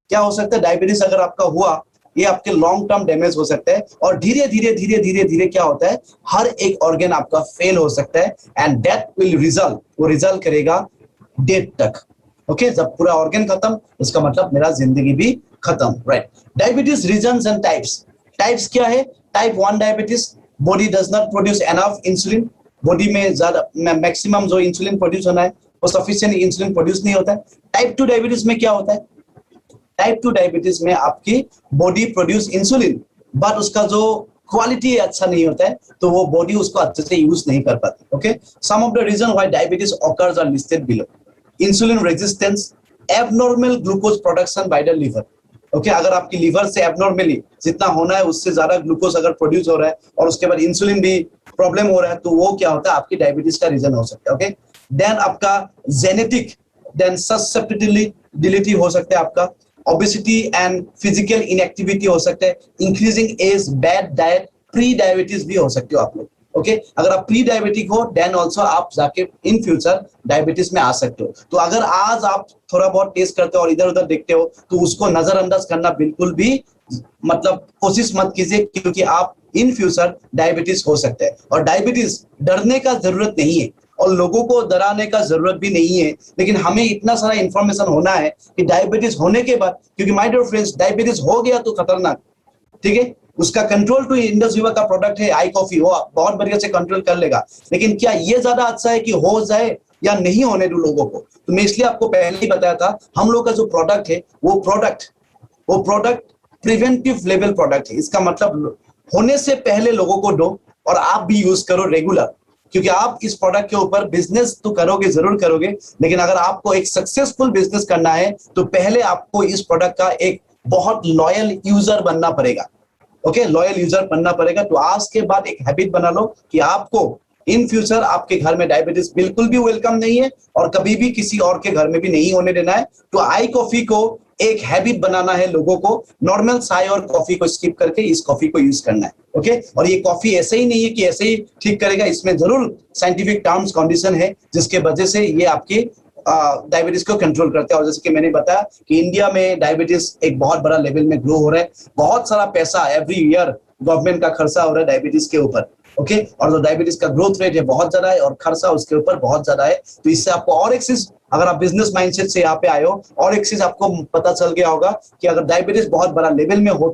क्या हो सकता है, डायबिटीज अगर आपका हुआ, ये आपके लॉन्ग टर्म डैमेज हो सकता है और धीरे धीरे क्या होता है, हर एक ऑर्गन आपका फेल हो सकता है एंड दैट विल रिजल्ट, वो रिजल्ट करेगा डेथ तक। ओके, जब पूरा ऑर्गन खत्म, इसका मतलब मेरा जिंदगी भी खत्म, right. Diabetes reasons and types क्या है? Type 1 diabetes, body does not produce enough insulin, body में ज्यादा मैक्सिमम जो इंसुलिन प्रोड्यूस होना है वो सफिशिएंट इंसुलिन प्रोड्यूस नहीं होता है। टाइप 2 डायबिटीज में क्या होता है? टाइप 2 डायबिटीज में आपकी बॉडी प्रोड्यूस इंसुलिन बट उसका जो क्वालिटी अच्छा नहीं होता है, तो वो बॉडी उसको अच्छे से यूज नहीं कर पाती। Okay, some of the reason why diabetes occurs are listed below. Insulin resistance, abnormal glucose production by the liver. Okay, अगर आपकी लिवर से एबनॉर्मली जितना होना है उससे ज्यादा ग्लूकोज अगर प्रोड्यूस हो रहा है और उसके बाद इंसुलिन भी प्रॉब्लम हो रहा है, तो वो क्या होता है, आपकी डायबिटीज का रीजन हो सकता है। ओके, देन आपका जेनेटिक, देन ससेप्टिबिलिटी हो सकता है, आपका ओबेसिटी एंड फिजिकल इनएक्टिविटी हो सकता है, increasing age, bad diet, pre diabetes भी हो सकते हो आप लोग। ओके, अगर आप प्री डायबिटिक हो देन ऑल्सो आप जाके इन फ्यूचर डायबिटीज में आ सकते हो। तो अगर आज आप थोड़ा बहुत टेस्ट करते हो और इधर उधर देखते हो तो उसको नजरअंदाज करना बिल्कुल भी मतलब कोशिश मत कीजिए, क्योंकि आप इन फ्यूचर डायबिटीज हो सकता है। और डायबिटीज डरने का जरूरत नहीं है और लोगों को डराने का जरूरत भी नहीं है, लेकिन हमें इतना सारा इंफॉर्मेशन होना है कि डायबिटीज होने के बाद, क्योंकि माय डियर फ्रेंड्स, डायबिटीज हो गया तो खतरनाक, ठीक है, उसका कंट्रोल टू इंडस रिवर का प्रोडक्ट है आई कॉफी, वो बहुत बढ़िया से कंट्रोल कर लेगा। लेकिन क्या ये ज्यादा अच्छा है कि हो जाए या नहीं होने दो लोगों को? तो मैं इसलिए आपको पहले ही बताया था, हम लोग का जो प्रोडक्ट है वो प्रोडक्ट प्रिवेंटिव लेवल प्रोडक्ट है। इसका मतलब होने से पहले लोगों को दो और आप भी यूज करो रेगुलर, क्योंकि आप इस प्रोडक्ट के ऊपर बिजनेस तो करोगे, जरूर करोगे, लेकिन अगर आपको एक सक्सेसफुल बिजनेस करना है तो पहले आपको इस प्रोडक्ट का एक बहुत लॉयल यूजर बनना पड़ेगा। ओके, लॉयल यूजर बनना पड़ेगा। तो आज के बाद एक हैबिट बना लो कि आपको इन फ्यूचर आपके घर में डायबिटीज बिल्कुल भी वेलकम नहीं है और कभी भी किसी और के घर में भी नहीं होने देना है। तो आई कॉफी को एक हैबिट बनाना है लोगों को, नॉर्मल चाय और कॉफी को स्किप करके इस कॉफी को यूज करना है। ओके, और ये कॉफी ऐसे ही नहीं है कि ऐसे ही ठीक करेगा, इसमें जरूर साइंटिफिक टर्म्स कंडीशन है जिसके वजह से ये आपकी डायबिटीज को कंट्रोल करते हैं। और जैसे कि मैंने बताया कि इंडिया में डायबिटीज एक बहुत बड़ा लेवल में ग्रो हो रहा है, बहुत सारा पैसा एवरी ईयर गवर्नमेंट का खर्चा हो रहा है डायबिटीज के ऊपर। ओके, और जो डायबिटीज का ग्रोथ रेट है बहुत ज्यादा है और खर्चा उसके ऊपर बहुत ज्यादा है। तो इससे आपको और एक चीज, अगर आप बिजनेस माइंडसेट से यहाँ पे आए हो, और एक चीज आपको पता चल गया होगा कि अगर डायबिटीज बहुत बड़ा लेवल में हो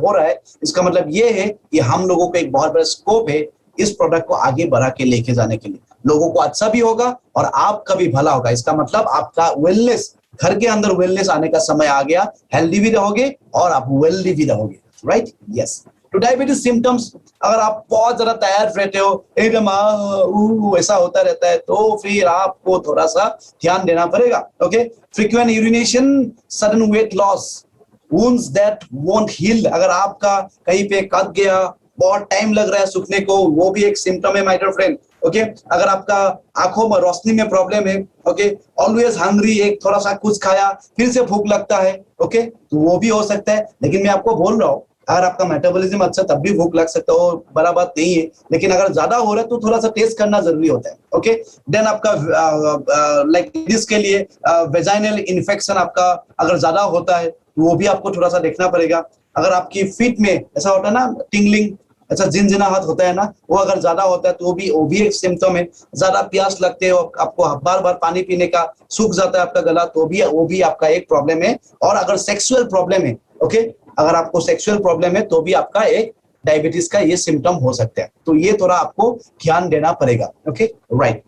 रहा है, इसका मतलब ये है कि हम लोगों को एक बहुत बड़ा स्कोप है इस प्रोडक्ट को आगे बढ़ा के लेके जाने के लिए। लोगों को अच्छा भी होगा और आपका भी भला होगा। इसका मतलब आपका वेलनेस, घर के अंदर वेलनेस आने का समय आ गया, हेल्दी भी रहोगे और आप वेल्दी भी रहोगे। Right, yes. तो डायबिटीज सिम्टम्स, अगर आप बहुत ज्यादा तैयार रहते हो, एकदम ऐसा होता रहता है, तो फिर आपको थोड़ा सा ध्यान देना पड़ेगा। Okay, frequent urination, sudden weight loss, wounds that won't heal, अगर आपका कहीं पे कट गया, बहुत टाइम लग रहा है सूखने को, वो भी एक सिम्टम है माय डियर फ्रेंड। ओके, अगर आपका आंखों में रोशनी में प्रॉब्लम है, ओके, ऑलवेज हंग्री, एक थोड़ा सा कुछ खाया फिर से भूख लगता है, ओके, तो वो भी हो सकता है। लेकिन मैं आपको बोल रहा हूँ, अगर आपका मेटाबॉलिज्म अच्छा तब भी भूख लग सकता हो, बड़ा बात नहीं है। लेकिन अगर ज्यादा हो रहा है तो थोड़ा सा टेस्ट करना जरूरी होता है। ओके, देन आपका लाइक इसके लिए वेजाइनल इन्फेक्शन आपका अगर ज्यादा होता है तो वो भी आपको थोड़ा सा देखना पड़ेगा। अगर आपकी फीट में ऐसा होता है ना, टिंगलिंग, अच्छा झिनझिनाहट होता है ना, वो अगर ज्यादा होता है तो वो भी एक सिम्टम है। ज्यादा प्यास लगते हो, आपको बार बार पानी पीने का, सूख जाता है आपका गला, तो वो भी आपका एक प्रॉब्लम है। और अगर सेक्सुअल प्रॉब्लम है, ओके, अगर आपको सेक्सुअल प्रॉब्लम है तो भी आपका एक डायबिटीज का ये सिम्टम हो सकता है। तो ये थोड़ा आपको ध्यान देना पड़ेगा। Okay, right.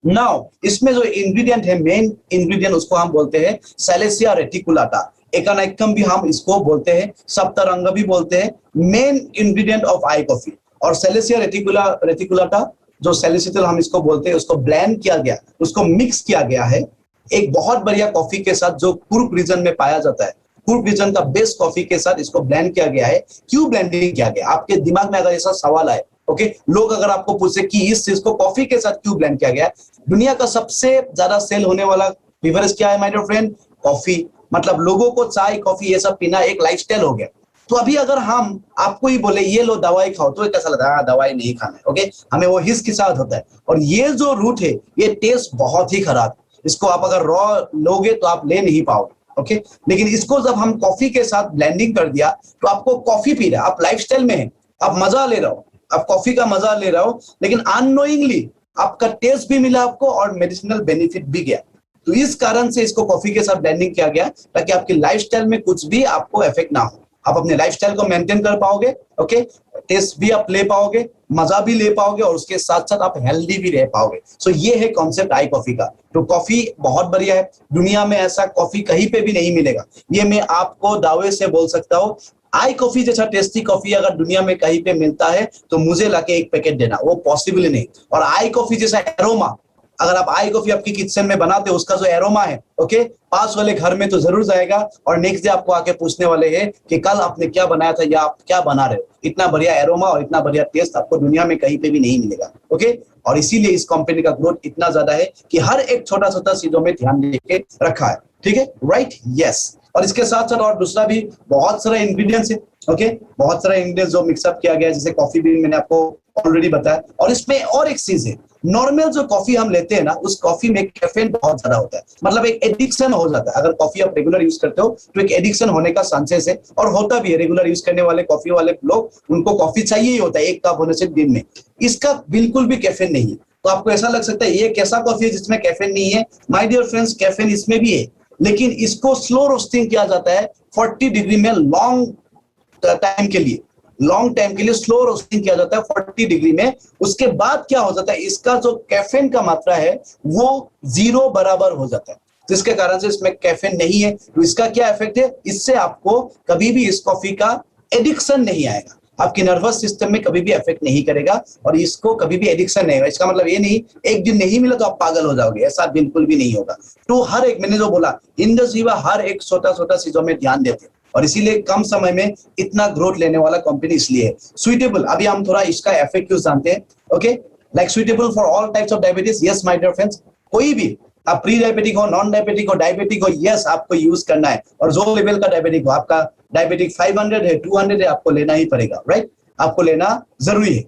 नाउ इसमें जो इंग्रेडिएंट है, मेन इंग्रेडिएंट, उसको हम बोलते हैं सैलेसिया रेटिकुलाटा, एकानाइकम भी हम इसको बोलते हैं, सप्तरंग भी बोलते हैं, main ingredient of I coffee. और सैलेसिया रेटिकुलाटा जो सैलिसिटल हम इसको बोलते हैं, उसको ब्लेंड किया गया, उसको मिक्स किया गया है एक बहुत बढ़िया कॉफी के साथ जो कुर्ग रीजन में पाया जाता है। कुर्ग रीजन का बेस्ट कॉफी के साथ इसको ब्लेंड किया गया है। क्यों ब्लेंडिंग किया गया? आपके दिमाग में अगर ऐसा सवाल आए, ओके, लोग अगर आपको पूछे कि इस चीज को कॉफी के साथ क्यों ब्लेंड किया गया, दुनिया का सबसे ज्यादा सेल होने वाला बेवरेज क्या है माय डियर फ्रेंड? कॉफी। मतलब लोगों को चाय कॉफी ये सब पीना एक लाइफस्टाइल हो गया। तो अभी अगर हम आपको ही बोले ये लो दवाई खाओ, तो कैसा लगता है? दवाई नहीं खाना है, ओके, हमें वो हिस के साथ होता है। और ये जो रूट है ये टेस्ट बहुत ही खराब, इसको आप अगर रॉ लोगे तो आप ले नहीं पाओगे, ओके। लेकिन इसको जब हम कॉफी के साथ ब्लेंडिंग कर दिया तो आपको कॉफी पी रहा है, आप लाइफस्टाइल में है, आप मजा ले रहे हो, आप कॉफी का मजा ले रहे हो, लेकिन अननोइंगली आपका टेस्ट भी मिला आपको और मेडिसिनल बेनिफिट भी गया। तो इस कारण से इसको कॉफी के साथ ब्लेंडिंग किया गया ताकि आपकी लाइफस्टाइल में कुछ भी आपको इफेक्ट ना हो, आप अपने लाइफस्टाइल को मेंटेन कर पाओगे, ओके, टेस्ट भी आप ले पाओगे, मजा भी ले पाओगे और उसके साथ साथ आप हेल्दी भी रह पाओगे। सो ये है कॉन्सेप्ट आई कॉफी का। तो कॉफी बहुत बढ़िया है, दुनिया में ऐसा कॉफी कहीं पे भी नहीं मिलेगा, ये मैं आपको दावे से बोल सकता हूँ। आई कॉफी जैसा टेस्टी कॉफी अगर दुनिया में कहीं पे मिलता है तो मुझे लाके एक पैकेट देना, वो पॉसिबल ही नहीं। और आई कॉफी जैसा एरोमा, अगर आप आई कॉफी आपकी किचन में बनाते हो, उसका जो एरोमा है, ओके, पास वाले घर में तो जरूर जाएगा और नेक्स्ट डे आपको आके पूछने वाले हैं कि कल आपने क्या बनाया था या आप क्या बना रहे हो। इतना बढ़िया एरोमा और इतना बढ़िया टेस्ट आपको दुनिया में कहीं पे भी नहीं मिलेगा, ओके। और इसीलिए इस कंपनी का ग्रोथ इतना ज्यादा है कि हर एक छोटा छोटा चीजों में ध्यान देके रखा है, ठीक है, राइट, यस। और इसके साथ साथ और दूसरा भी बहुत सारा इंग्रेडिएंट्स है, ओके, बहुत सारा इंग्रेडिएंट्स जो मिक्सअप किया गया है, जैसे कॉफी भी मैंने आपको ऑलरेडी बताया। और इसमें और एक चीज है, नॉर्मल जो कॉफी हम लेते हैं ना, उस कॉफी में कैफीन बहुत ज्यादा होता है, मतलब एक एडिक्शन हो जाता है। अगर कॉफी आप रेगुलर यूज करते हो तो एक एडिक्शन होने का चांसेस है, और होता भी है। रेगुलर यूज करने वाले कॉफी वाले लोग, उनको कॉफी चाहिए ही होता है, एक कप होने से दिन में। इसका बिल्कुल भी कैफीन नहीं है। तो आपको ऐसा लग सकता है ये कैसा कॉफी है जिसमें कैफीन नहीं है? माय डियर फ्रेंड्स, कैफीन इसमें भी है, लेकिन इसको स्लो रोस्टिंग किया जाता है 40 डिग्री में, लॉन्ग टाइम के लिए स्लो रोस्टिंग किया जाता है 40 डिग्री में। उसके बाद क्या हो जाता है, इसका जो कैफीन का मात्रा है वो 0 बराबर हो जाता है, जिसके कारण से इसमें कैफीन नहीं है। तो इसका क्या इफेक्ट है? इससे आपको कभी भी इस कॉफी का एडिक्शन नहीं आएगा, आपकी नर्वस सिस्टम में कभी भी इफेक्ट नहीं करेगा, और इसको कभी भी एडिक्शन नहीं होगा। इसका मतलब ये नहीं एक दिन नहीं मिला तो आप पागल हो जाओगे, ऐसा बिल्कुल भी नहीं होगा। तो हर एक, मैंने जो बोला, इन द जीवा हर एक छोटा छोटा चीजों में ध्यान देते हैं, और इसीलिए कम समय में इतना ग्रोथ लेने वाला कंपनी इसलिए है। सुइटेबल, अभी हम थोड़ा इसका एफएक्यूज जानते हैं, okay, like suitable for all types of diabetes. Yes my dear friends, कोई भी आप प्री डायबिटिक हो, नॉन डायबिटिक हो, डायबिटिक हो, यस आपको यूज करना है। और जो लेवल का डायबिटिक हो, आपका डायबिटिक 500 है, 200 है, आपको लेना ही पड़ेगा, राइट? आपको लेना जरूरी है।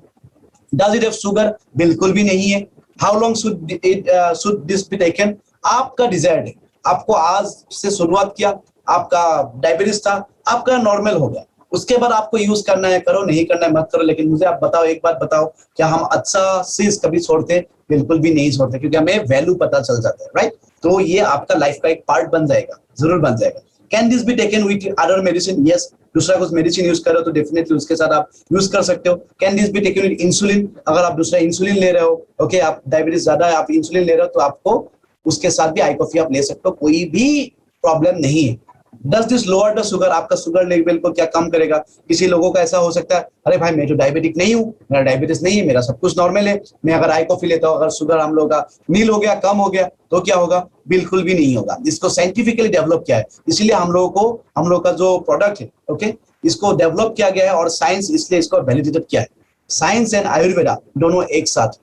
Does it have sugar? बिल्कुल भी नहीं है। How long should this be taken? आपका डिजायर्ड है। आपको आज से शुरुआत किया, आपका डायबिटीज था, आपका नॉर्मल हो गया, उसके बाद आपको यूज करना है, करो, नहीं करना है मत करो। लेकिन मुझे आप बताओ, एक बात बताओ, क्या हम अच्छा चीज कभी छोड़ते? बिल्कुल भी नहीं छोड़ते, क्योंकि हमें वैल्यू पता चल जाता है, राइट? तो ये आपका लाइफ का एक पार्ट बन जाएगा, जरूर बन जाएगा। Can this be taken with other medicine? Yes, दूसरा कुछ मेडिसिन यूज करो तो डेफिनेटली उसके साथ आप यूज कर सकते हो। Can this be taken with insulin? अगर आप दूसरा इंसुलिन ले रहे हो, ओके, आप डायबिटीज ज्यादा है, आप इंसुलिन ले रहे हो, तो आपको उसके साथ भी आई कॉफी आप ले सकते हो, कोई भी प्रॉब्लम नहीं है। Does this lower the sugar? आपका शुगर लेवल को क्या कम करेगा? किसी लोगों का ऐसा हो सकता है, अरे भाई मैं तो डायबिटिक नहीं हूँ, मेरा डायबिटीज नहीं है, मेरा सब कुछ नॉर्मल है, मैं अगर आई कॉफी लेता हूँ, अगर शुगर हम लोग का नील हो गया, कम हो गया, तो क्या होगा? बिल्कुल भी नहीं होगा। इसको साइंटिफिकली डेवलप किया है, इसीलिए हम लोगों का जो प्रोडक्ट है, ओके, इसको डेवलप किया गया है, और साइंस इसलिए इसको वैलिडेटेड किया है। साइंस एंड आयुर्वेदा दोनों एक साथ,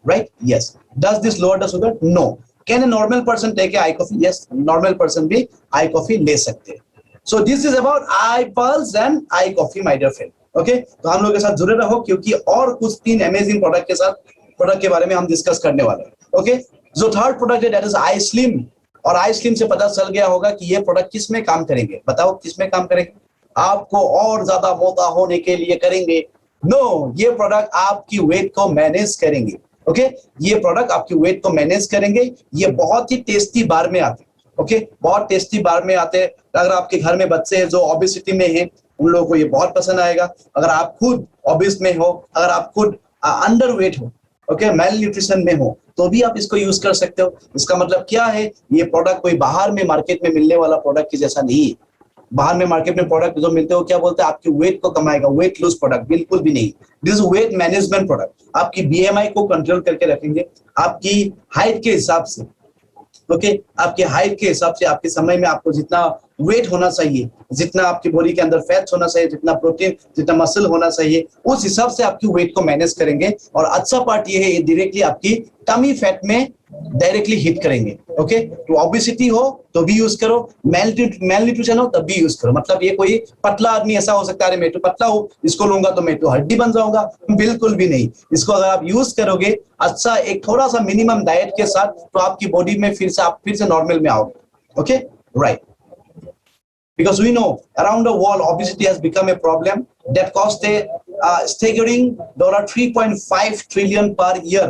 right? Yes. Does this lower the sugar? No. Can a normal person take a eye coffee? Yes. Normal person भी eye coffee ले सकते हैं। So this is about eye pulse and eye coffee, my dear friend. Okay? तो हम लोग के साथ जुड़े रहो, क्योंकि और कुछ 3 अमेजिंग प्रोडक्ट के बारे में हम डिस्कस करने वाले हैं। ओके? जो थर्ड प्रोडक्ट है, दैट इज आई स्लिम। और आई स्लिम से पता चल गया होगा कि ये प्रोडक्ट किस में काम करेंगे। बताओ किस में काम करेंगे? आपको और ज्यादा मोटा होने के लिए करेंगे? नो, ये प्रोडक्ट आपकी वेट को मैनेज करेंगे। ओके, ये प्रोडक्ट आपकी वेट को मैनेज करेंगे। ये बहुत ही टेस्टी बार में आते हैं। ओके, बहुत टेस्टी बार में आते हैं। अगर आपके घर में बच्चे हैं जो ओबेसिटी में हैं, उन लोगों को ये बहुत पसंद आएगा। अगर आप खुद ओबेस में हो, अगर आप खुद अंडर वेट हो, ओके, मेल न्यूट्रिशन में हो, तो भी आप इसको यूज कर सकते हो। इसका मतलब क्या है? ये प्रोडक्ट कोई बाहर में मार्केट में मिलने वाला प्रोडक्ट की जैसा नहीं है। बाहर में मार्केट में प्रोडक्ट जो मिलते हो, क्या बोलते हैं? आपकी वेट को कमाएगा, वेट लूज प्रोडक्ट, बिल्कुल भी नहीं। दिस वेट मैनेजमेंट प्रोडक्ट आपकी बीएमआई को कंट्रोल करके रखेंगे, आपकी हाइट के हिसाब से। ओके, आपके हाइट के हिसाब से, आपके समय में आपको जितना वेट होना चाहिए, जितना आपकी बॉडी के अंदर फैट्स होना चाहिए, जितना प्रोटीन, जितना मसल होना चाहिए, उस हिसाब से आपकी वेट को मैनेज करेंगे। और अच्छा पार्ट ये है, ये डायरेक्टली आपकी टमी फैट में डायरेक्टली हिट करेंगे। ओके, तो ओबेसिटी हो तो भी यूज करो, मेल न्यूट्रिशन हो तब भी यूज करो। मतलब ये कोई पतला आदमी ऐसा हो सकता है, अरे मैं तो पतला हूं, इसको लूंगा तो मैं तो हड्डी बन जाऊंगा, बिल्कुल भी नहीं। इसको अगर आप यूज करोगे अच्छा, एक थोड़ा सा मिनिमम डाइट के साथ, तो आपकी बॉडी में फिर से नॉर्मल में आओगे। Okay, right? Because we know around the world obesity has become a problem that costs a staggering $3.5 trillion per year,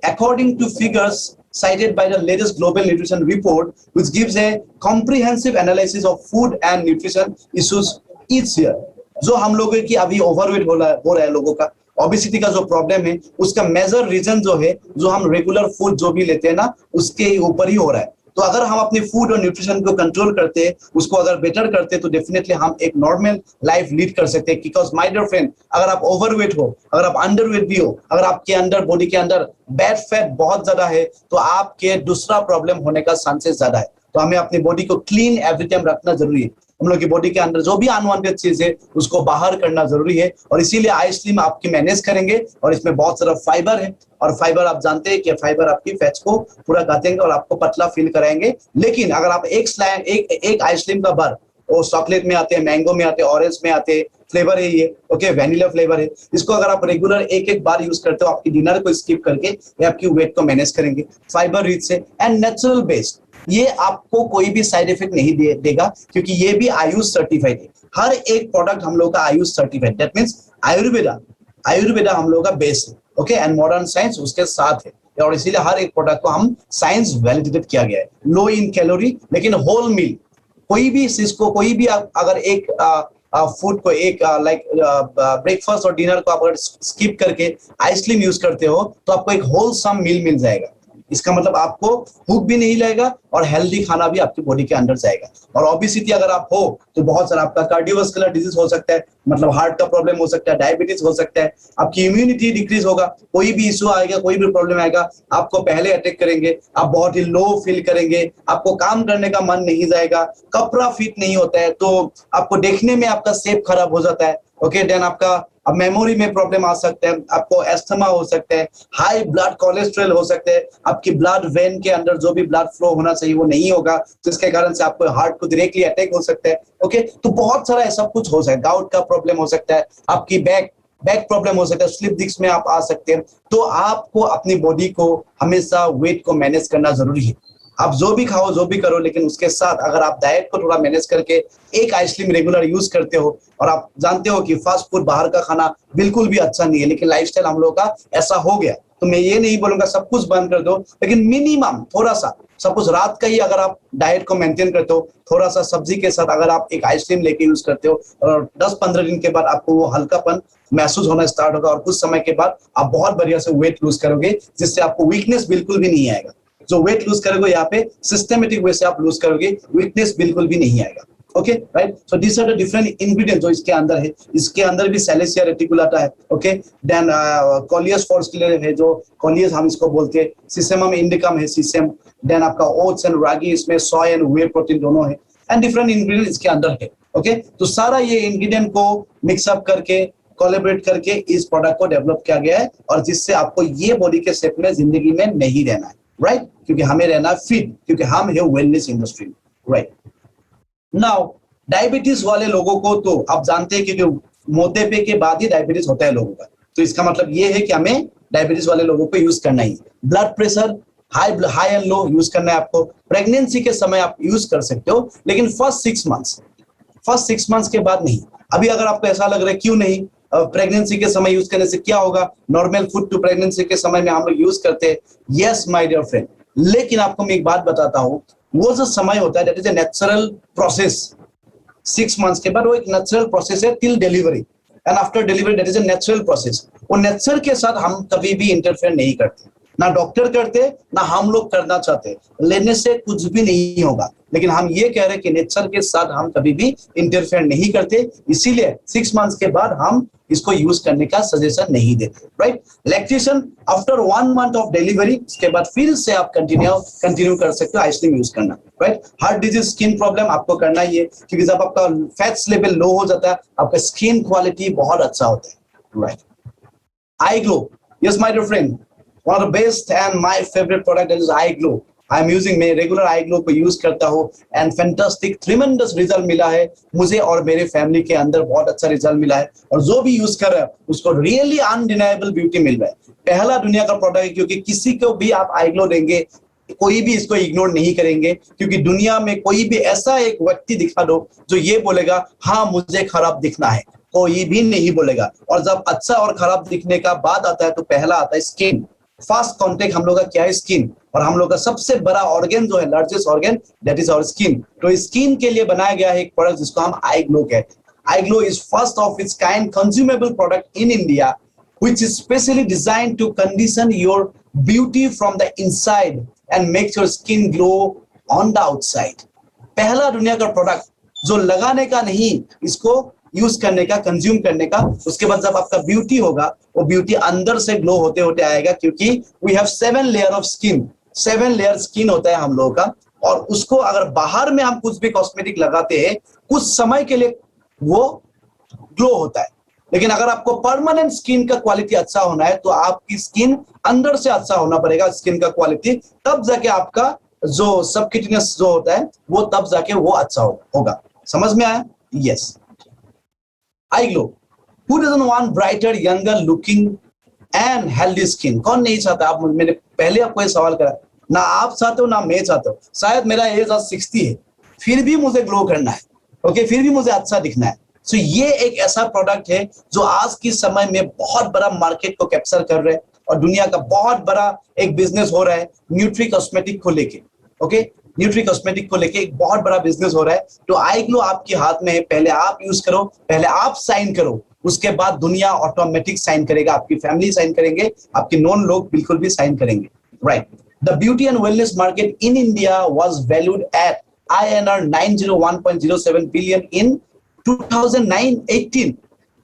according to figures cited by the latest Global Nutrition Report, which gives a comprehensive analysis of food and nutrition issues each year. जो हम लोगों की अभी overweight हो रहा है लोगों का, ओबेसिटी का जो प्रॉब्लम है, उसका मेजर रीजन जो है, जो हम रेगुलर फूड जो भी लेते हैं ना, उसके ऊपर ही हो रहा है। तो अगर हम अपने फूड और न्यूट्रिशन को कंट्रोल करते हैं, उसको अगर बेटर करते हैं, तो डेफिनेटली हम एक नॉर्मल लाइफ लीड कर सकते हैं। बिकॉज माय डियर फ्रेंड, अगर आप ओवरवेट हो, अगर आप अंडरवेट भी हो, अगर आपके अंदर बॉडी के अंदर बैड फैट बहुत ज्यादा है, तो आपके दूसरा प्रॉब्लम होने का चांसेस ज्यादा है। तो हमें अपनी बॉडी को क्लीन एवरी टाइम रखना जरूरी है। हम लोग की बॉडी के अंदर जो भी अनवांटेड चीज है, उसको बाहर करना जरूरी है। और इसीलिए आई स्लिम आपकी मैनेज करेंगे, और इसमें बहुत सारा फाइबर है, और फाइबर आप जानते हैं कि फाइबर आपकी फैट्स को पूरा काटेंगे और आपको पतला फील कराएंगे। लेकिन अगर आप एक आई स्लिम का बार, वो चॉकलेट में आते हैं, मैंगो में आते हैं, ऑरेंज में आते हैं, फ्लेवर है ये, ओके, वेनिला फ्लेवर है, इसको अगर आप रेगुलर एक बार यूज करते हो, आपकी डिनर को स्किप करके, ये आपकी वेट को मैनेज करेंगे। फाइबर रिच से एंड नेचुरल बेस्ड, ये आपको कोई भी साइड इफेक्ट नहीं देगा, क्योंकि ये भी आयुष सर्टिफाइड है। हर एक प्रोडक्ट हम लोग का Ayush certified, that means Ayurveda हम लोग का बेस है। ओके, एंड मॉडर्न साइंस उसके साथ है, और इसीलिए हर एक प्रोडक्ट को हम साइंस वैलिडेटेड किया गया है। लो इन कैलोरी, लेकिन होल मील, कोई भी चीज को, कोई भी अगर एक फूड को, एक लाइक ब्रेकफास्ट और डिनर को आप अगर स्किप करके आइसक्रीम यूज करते हो, तो आपको एक होलसम मील मिल जाएगा। इसका मतलब आपको भूख भी नहीं लगेगा, और हेल्दी खाना भी आपकी बॉडी के अंदर जाएगा। और ओबेसिटी अगर आप हो, तो बहुत सारा आपका कार्डियोवास्कुलर डिजीज हो सकता है, मतलब हार्ट का प्रॉब्लम हो सकता है, डायबिटीज हो सकता है, आपकी इम्यूनिटी डिक्रीज होगा, कोई भी इशू आएगा, कोई भी प्रॉब्लम आएगा, आपको पहले अटैक करेंगे, आप बहुत ही लो फील करेंगे, आपको काम करने का मन नहीं जाएगा, कपड़ा फिट नहीं होता है, तो आपको देखने में आपका शेप खराब हो जाता है। ओके, देन आपका अब मेमोरी में प्रॉब्लम आ सकते हैं, आपको एस्थमा हो सकता है, हाई ब्लड कोलेस्ट्रॉल हो सकते हैं, आपकी ब्लड वेन के अंदर जो भी ब्लड फ्लो होना चाहिए वो नहीं होगा, जिसके कारण से आपको हार्ट को डायरेक्टली अटैक हो सकता है। ओके, तो बहुत सारा ऐसा कुछ हो सकता है। गाउट का प्रॉब्लम हो सकता है, आपकी बैक प्रॉब्लम हो सकता है, स्लिप डिस्क में आप आ सकते हैं। तो आपको अपनी बॉडी को हमेशा वेट को मैनेज करना जरूरी है। आप जो भी खाओ, जो भी करो, लेकिन उसके साथ अगर आप डाइट को थोड़ा मैनेज करके एक आइसक्रीम रेगुलर यूज करते हो, और आप जानते हो कि फास्ट फूड बाहर का खाना बिल्कुल भी अच्छा नहीं है, लेकिन लाइफस्टाइल हम लोग का ऐसा हो गया, तो मैं ये नहीं बोलूंगा सब कुछ बंद कर दो, लेकिन मिनिमम थोड़ा सा, सपोज रात का ही अगर आप डाइट को मेंटेन करते हो, थोड़ा सा सब्जी के साथ अगर आप एक आइसक्रीम लेके यूज करते हो, और 10-15 दिन के बाद आपको वो हल्कापन महसूस होना स्टार्ट होगा, और कुछ समय के बाद आप बहुत बढ़िया से वेट लूज करोगे, जिससे आपको वीकनेस बिल्कुल भी नहीं आएगा। जो वेट लूज करोगे यहाँ पे सिस्टमेटिक वे से आप लूज करोगे, वीकनेस बिल्कुल भी नहीं आएगा। Okay, right. So this are the different ingredient जो इसके अंदर है। इसके अंदर भी सैलेसिया रेटिकुलाटा है, ओके, देन कॉलियस फॉर्स्कुलर है, जो कॉलियस हम इसको बोलते हैं, सिसेमम इंडिकम है, सिसेम, देन आपका ओट्स एंड रागी, इसमें सोय एंड व्हे प्रोटीन दोनों है, एंड डिफरेंट इंग्रेडिएंट इसके अंदर है। ओके, तो सारा ये इंग्रेडिएंट को मिक्सअप करके, कोलैबोरेट करके इस प्रोडक्ट को डेवलप किया गया है, और जिससे आपको ये बॉडी के शेप में जिंदगी में नहीं रहना है, राइट, क्योंकि हमें रहना फिट, क्योंकि हम है wellness industry, right. Now diabetes वाले लोगों को तो आप जानते हैं कि मोटापे के बाद ही डायबिटीज होता है लोगों का, तो इसका मतलब ये है कि हमें डायबिटीज वाले लोगों को यूज करना ही। Blood pressure high and low use करना है आपको। प्रेगनेंसी के समय आप यूज कर सकते हो, लेकिन फर्स्ट 6 मंथ्स के बाद नहीं। अभी अगर आपको ऐसा लग रहा है क्यों नहीं, प्रेगनेंसी के समय यूज करने से क्या होगा, नॉर्मल फूड टू प्रेगनेंसी के समय में हम लोग यूज करते हैं, यस माय डियर फ्रेंड, लेकिन आपको मैं एक बात बताता हूं, वो जो समय होता है that is a natural process. 6 months के बाद वो एक नेचुरल प्रोसेस है till delivery, and after delivery that is a natural process. वो नेचर के साथ हम कभी भी इंटरफेयर नहीं करते, ना डॉक्टर करते, ना हम लोग करना चाहते, लेने से कुछ भी नहीं होगा, लेकिन हम ये कह रहे हैं कि नेचर के साथ हम कभी भी इंटरफेयर नहीं करते, इसीलिए 6 मंथ्स के बाद हम इसको यूज करने का सजेशन नहीं देते, right. Lactation after 1 month of delivery, उसके बाद फिर से आप कंटिन्यू कर सकते हो आइसक्रीम यूज करना, right. Heart disease, skin problem आपको करना ही है, क्योंकि जब आपका फैट्स लेवल लो हो जाता है, आपका स्किन क्वालिटी बहुत अच्छा होता है, right. Eye glow, yes my dear friend, one of the best and my favorite product is eye glow. I am using, मैं रेगुलर आई ग्लो को यूज करता हूँ, एंड फैंटास्टिक ट्रिमेंडस रिजल्ट मिला है मुझे और मेरे फैमिली के अंदर, बहुत अच्छा रिजल्ट मिला है, और जो भी यूज कर रहा है उसको रियली अनडिनाइबल ब्यूटी मिल रहा है। पहला दुनिया का प्रोडक्ट है, क्योंकि किसी को भी आप आई ग्लो देंगे, कोई भी इसको इग्नोर नहीं करेंगे, क्योंकि दुनिया में कोई भी ऐसा एक व्यक्ति दिखा दो जो ये बोलेगा हाँ मुझे खराब दिखना है, कोई भी नहीं बोलेगा। और जब अच्छा और खराब दिखने का बात आता है, तो पहला आता है स्किन। फर्स्ट कांटेक्ट हम लोग का क्या है, स्किन, और हम लोग का सबसे बड़ा ऑर्गन जो है, largest organ, that is our skin. तो स्किन के लिए बनाया गया है एक प्रोडक्ट जिसको हम आई ग्लो कहते हैं। IGlow is first of its kind consumable product in India, which is specially designed to condition your beauty from the inside and makes your skin glow on the outside. पहला दुनिया का product जो लगाने का नहीं, इसको use करने का, कंज्यूम करने का, उसके बाद जब आपका ब्यूटी होगा, वो ब्यूटी अंदर से ग्लो होते होते आएगा, क्योंकि we have 7 layer of skin, 7 layer skin होता है हम लोगों का, और उसको अगर बाहर में हम कुछ भी कॉस्मेटिक लगाते हैं, कुछ समय के लिए वो ग्लो होता है, लेकिन अगर आपको परमानेंट स्किन का क्वालिटी अच्छा होना है, तो आपकी स्किन अंदर से अच्छा होना पड़ेगा, स्किन का क्वालिटी, तब जाके आपका जो सबक्यूटेनियस जो होता है, वो तब जाके वो अच्छा होगा। समझ में आया? Yes. I glow, who doesn't want brighter, younger looking and healthy skin? कौन नहीं चाहता? आप, मैंने पहले आपको ये सवाल करा, ना आप चाहते हो ना मैं चाहता हूँ। शायद मेरा एज आज 60 है, फिर भी मुझे ग्लो करना है, ओके, फिर भी मुझे अच्छा दिखना है। सो ये एक ऐसा प्रोडक्ट है जो आज के समय में बहुत बड़ा मार्केट को कैप्चर कर रहा है, और दुनिया का बहुत बड़ा एक बिजनेस हो रहा है न्यूट्री कॉस्मेटिक को लेके, ओके, न्यूट्री कॉस्मेटिक को लेके एक बहुत बड़ा बिजनेस हो रहा है। तो आई ग्लो आपके हाथ में है, पहले आप यूज करो, पहले आप साइन करो, उसके बाद दुनिया ऑटोमेटिक साइन करेगा, आपकी फैमिली साइन करेंगे, आपके नॉन लोग बिल्कुल भी साइन करेंगे, right. The beauty and wellness market in India was valued at INR 901.07 billion in 2009-18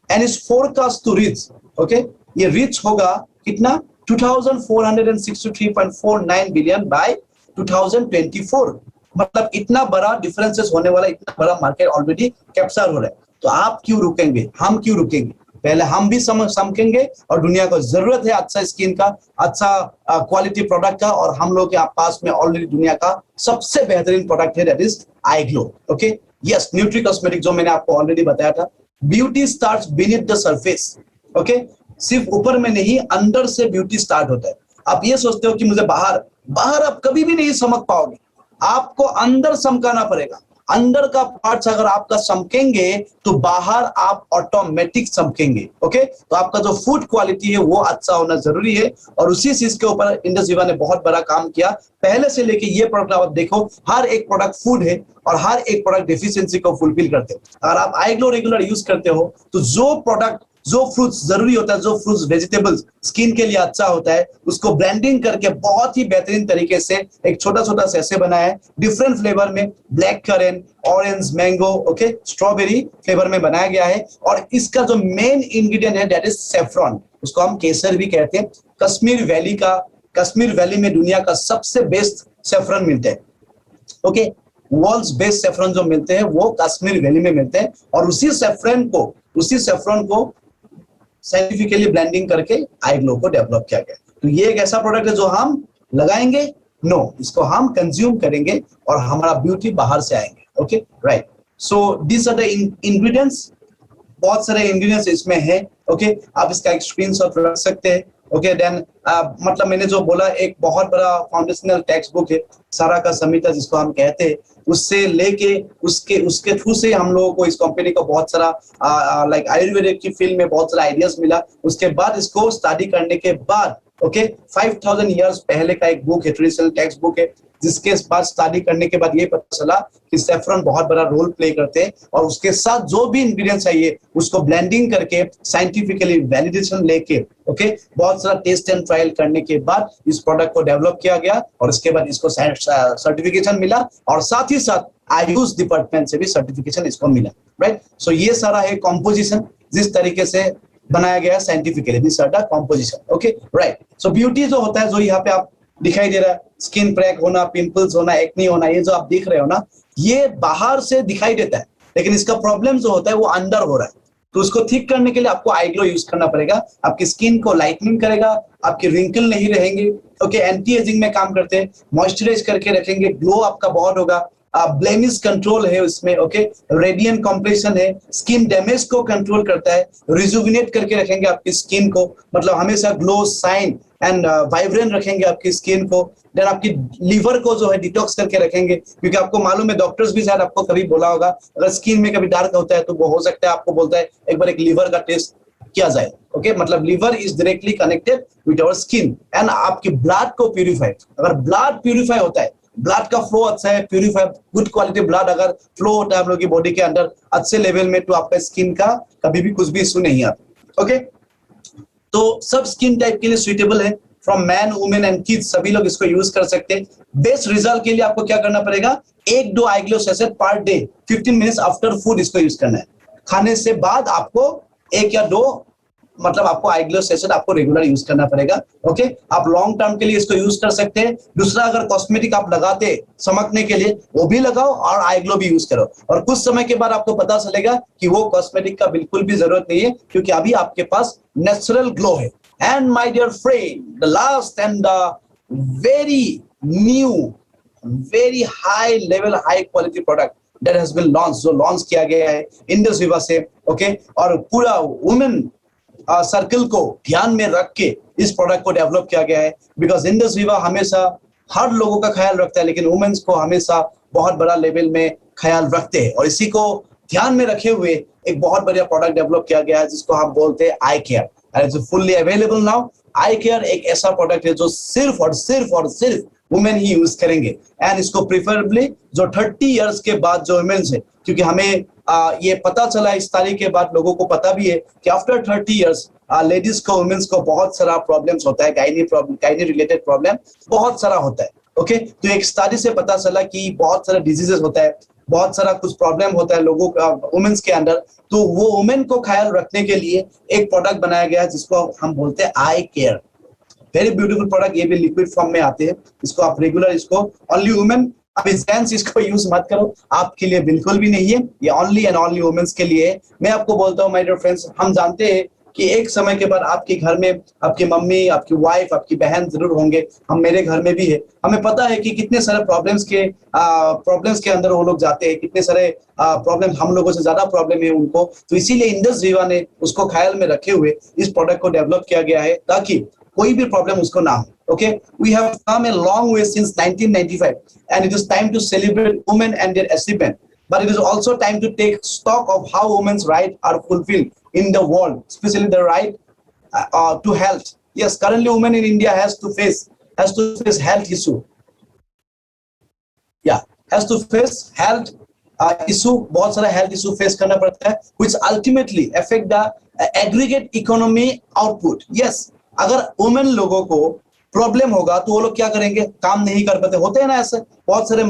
and is forecast to reach, okay, ये reach होगा कितना, 2463.49 billion by 2024। मतलब इतना बड़ा डिफरेंसेस होने वाला, इतना बड़ा मार्केट ऑलरेडी कैप्चर हो रहा है। तो आप क्यों रुकेंगे, हम क्यों रुकेंगे? पहले हम भी समकेंगे और दुनिया को जरूरत है अच्छा स्किन का, अच्छा क्वालिटी प्रोडक्ट का, और हम लोग के पास में ऑलरेडी दुनिया का सबसे बेहतरीन प्रोडक्ट है, that is I glow. Okay, yes, nutri cosmetic जो मैंने आपको ऑलरेडी बताया था, beauty starts beneath the surface. Okay, सिर्फ ऊपर में नहीं, अंदर से ब्यूटी स्टार्ट होता है। आप ये सोचते हो कि मुझे बाहर बाहर आप कभी भी नहीं चमक पाओगे, आपको अंदर चमकाना पड़ेगा। अंदर का पार्ट्स अगर आपका चमकेंगे तो बाहर आप ऑटोमेटिक चमकेंगे। ओके, तो आपका जो फूड क्वालिटी है वो अच्छा होना जरूरी है, और उसी चीज के ऊपर इंडस विवा ने बहुत बड़ा काम किया। पहले से लेके ये प्रोडक्ट आप देखो, हर एक प्रोडक्ट फूड है और हर एक प्रोडक्ट डेफिशिएंसी को फुलफिल करते हैं। अगर आप आई ग्लो रेगुलर यूज करते हो तो जो प्रोडक्ट, जो फ्रूट्स जरूरी होता है, जो फ्रूट्स वेजिटेबल्स स्किन के लिए अच्छा होता है, उसको ब्लेंडिंग करके बहुत ही बेहतरीन तरीके से एक छोटा छोटा सैशे बनाया है, डिफरेंट फ्लेवर में, black currant, orange, mango, okay, strawberry flavour में बनाया गया है। और इसका जो मेन इंग्रेडिएंट है दैट इज सेफ्रॉन, उसको हम केसर भी कहते हैं। कश्मीर वैली में दुनिया का सबसे बेस्ट सेफ्रॉन मिलते हैं। ओके, वर्ल्ड्स बेस्ट सेफ्रॉन जो मिलते हैं वो कश्मीर वैली में मिलते हैं, और उसी सेफ्रॉन को साइंटिफिकली ब्लेंडिंग करके आई ग्लो को डेवलप किया गया। तो ये एक ऐसा प्रोडक्ट है जो हम लगाएंगे, नो, इसको हम कंज्यूम करेंगे और हमारा ब्यूटी बाहर से आएंगे। Okay, right, so this are the ingredients, बहुत सारे इंग्रेडिएंट्स इसमें है। ओके, आप इसका एक स्क्रीनशॉट रख सकते हैं। ओके, देन मतलब मैंने जो बोला, एक बहुत बड़ा फाउंडेशनल टेक्स्ट बुक है, सारा का संहिता जिसको हम कहते हैं, उससे लेके उसके थ्रू से हम लोगों को इस कंपनी को बहुत सारा लाइक आयुर्वेदिक की फील्ड में बहुत सारा आइडियाज मिला। उसके बाद इसको स्टडी करने के बाद, ओके, 5000 इयर्स पहले का एक बुक है, ट्रेडिशनल टेक्स्ट बुक है, जिसके बाद स्टडी करने के बाद ये पता चला कि सेफ्रॉन बहुत बड़ा रोल प्ले करते हैं, और उसके साथ जो भी इंग्रेडिएंट्स चाहिए उसको ब्लेंडिंग करके साइंटिफिकली वैलिडेशन लेके, ओके, बहुत सारा टेस्ट एंड ट्रायल करने के बाद इस प्रोडक्ट को डेवलप किया गया, और इसके बाद इसको सर्टिफिकेशन मिला, और साथ ही साथ आयुष डिपार्टमेंट से भी सर्टिफिकेशन इसको मिला। राइट, सो ये सारा है कॉम्पोजिशन, जिस तरीके से बनाया गया scientifically, this are the composition. Okay, right, so beauty जो होता है, जो यहाँ पे आप दिखाई दे रहा है, स्किन क्रैक होना, पिंपल्स होना, एक्नी होना, ये जो आप देख रहे हो ना, ये बाहर से दिखाई देता है, लेकिन इसका प्रॉब्लम जो होता है वो अंदर हो रहा है। तो उसको ठीक करने के लिए आपको आई ग्लो यूज करना पड़ेगा। आपकी स्किन को लाइटनिंग करेगा, आपके रिंकल नहीं रहेंगे। ओके, एंटी एजिंग में काम करते हैं, मॉइस्चराइज करके रखेंगे, ग्लो आपका बहुत होगा, ब्लेमिश कंट्रोल है उसमें। ओके, रेडियंट कॉम्प्लेक्शन है, स्किन डैमेज को कंट्रोल करता है, रिजुविनेट करके रखेंगे आपकी स्किन को, मतलब हमेशा ग्लो, शाइन एंड वाइब्रेंट रखेंगे आपकी स्किन को। देन आपकी लीवर को जो है डिटॉक्स करके रखेंगे, क्योंकि आपको मालूम है, डॉक्टर्स भी शायद आपको कभी बोला होगा, अगर स्किन में कभी डार्क होता है तो वो हो सकता है आपको बोलता है एक बार एक लीवर का टेस्ट किया जाए। ओके, मतलब liver is directly connected with our skin and आपकी ब्लड को प्यूरिफाई, अगर ब्लड प्यूरिफाई होता है, ब्लड का फ्लो अच्छा है, प्यूरिफाई, गुड क्वालिटी ब्लड अगर फ्लो होता है हम लोग की बॉडी के अंदर अच्छे लेवल में, तो आपका स्किन का कभी भी कुछ भी इशू नहीं आता। ओके, तो सब स्किन टाइप के लिए सुइटेबल है, from man, women and kids, सभी लोग इसको यूज कर सकते हैं। बेस्ट रिजल्ट के लिए आपको क्या करना पड़ेगा, 1-2 iGlow session per day, 15 minutes after food इसको यूज करना है। खाने से बाद आपको 1 या 2 मतलब आपको आई ग्लो सेशन आपको रेगुलर यूज करना पड़ेगा। ओके, आप लॉन्ग टर्म के लिए इसको यूज कर सकते हैं। दूसरा, अगर कॉस्मेटिक आप लगाते चमकने के लिए, वो भी लगाओ और आई ग्लो भी यूज करो, और कुछ समय के बाद आपको पता चलेगा कि वो कॉस्मेटिक का बिल्कुल भी जरूरत नहीं है, क्योंकि अभी आपके पास नेचुरल ग्लो है। And my dear friend, the last and the very new, very high level, high quality product that has been launch, जो लॉन्च किया गया है इंडस विवा से। ओके, और पूरा वुमेन सर्कल को ध्यान में रख के इस प्रोडक्ट को डेवलप किया गया है, बिकॉज इंडस विवा हमेशा हर लोगों का ख्याल रखता है, लेकिन वुमेन्स को हमेशा बहुत बड़ा लेवल में ख्याल रखते हैं, और इसी को ध्यान में रखे हुए एक बहुत बढ़िया प्रोडक्ट डेवलप किया गया है, जिसको हम बोलते हैं iCare, and it's fully available now. ICare एक ऐसा प्रोडक्ट है जो सिर्फ और सिर्फ वुमेन ही यूज करेंगे, एंड इसको प्रिफरेबली जो 30 इयर्स के बाद जो वुमेन्स है, क्योंकि हमें ये पता चला इस तारीख के बाद, लोगों को पता भी है कि आफ्टर 30 इयर्स लेडीज को, वुमेन्स को बहुत सारा प्रॉब्लम्स होता है, गायनी रिलेटेड प्रॉब्लम बहुत सारा होता है। ओके, तो एक स्टडी से पता चला कि बहुत सारा डिजीजेस होता है, बहुत सारा कुछ प्रॉब्लम होता है लोगों का, वुमेन्स के अंदर, तो वो वुमेन को ख्याल रखने के लिए एक प्रोडक्ट बनाया गया है, जिसको हम बोलते हैं आई केयर। वेरी ब्यूटीफुल प्रोडक्ट, ये भी लिक्विड फॉर्म में आते हैं, इसको आप रेगुलर, इसको ओनली वुमेन अभी जेंट्स इसको यूज मत करो, आपके लिए बिल्कुल भी नहीं है, ये ओनली एंड ओनली वुमेन्स के लिए है। मैं आपको बोलता हूँ माय डियर फ्रेंड्स, हम जानते हैं कि एक समय के बाद आपके घर में आपकी मम्मी, आपकी वाइफ, आपकी बहन जरूर होंगे, हम मेरे घर में भी है, हमें पता है कि कितने सारे प्रॉब्लम्स के अंदर वो लोग जाते हैं, कितने सारे प्रॉब्लम, हम लोगों से ज्यादा प्रॉब्लम है उनको। तो इसीलिए इंडस विवा ने उसको ख्याल में रखे हुए इस प्रोडक्ट को डेवलप किया गया है ताकि कोई भी प्रॉब्लम उसको ना हो। Okay, we have come a long way since 1995, and it is time to celebrate women and their achievement. But it is also time to take stock of how women's rights are fulfilled in the world, especially the right to health. Yes, currently women in India has to face health issue. Yeah, has to face health issue, बहुत सारा health issue face करना पड़ता है, which ultimately affect the aggregate economy output. Yes, अगर women लोगों को problem होगा तो वो लोग क्या करेंगे, काम नहीं कर पाते, होते हैं ना ऐसे बहुत सारे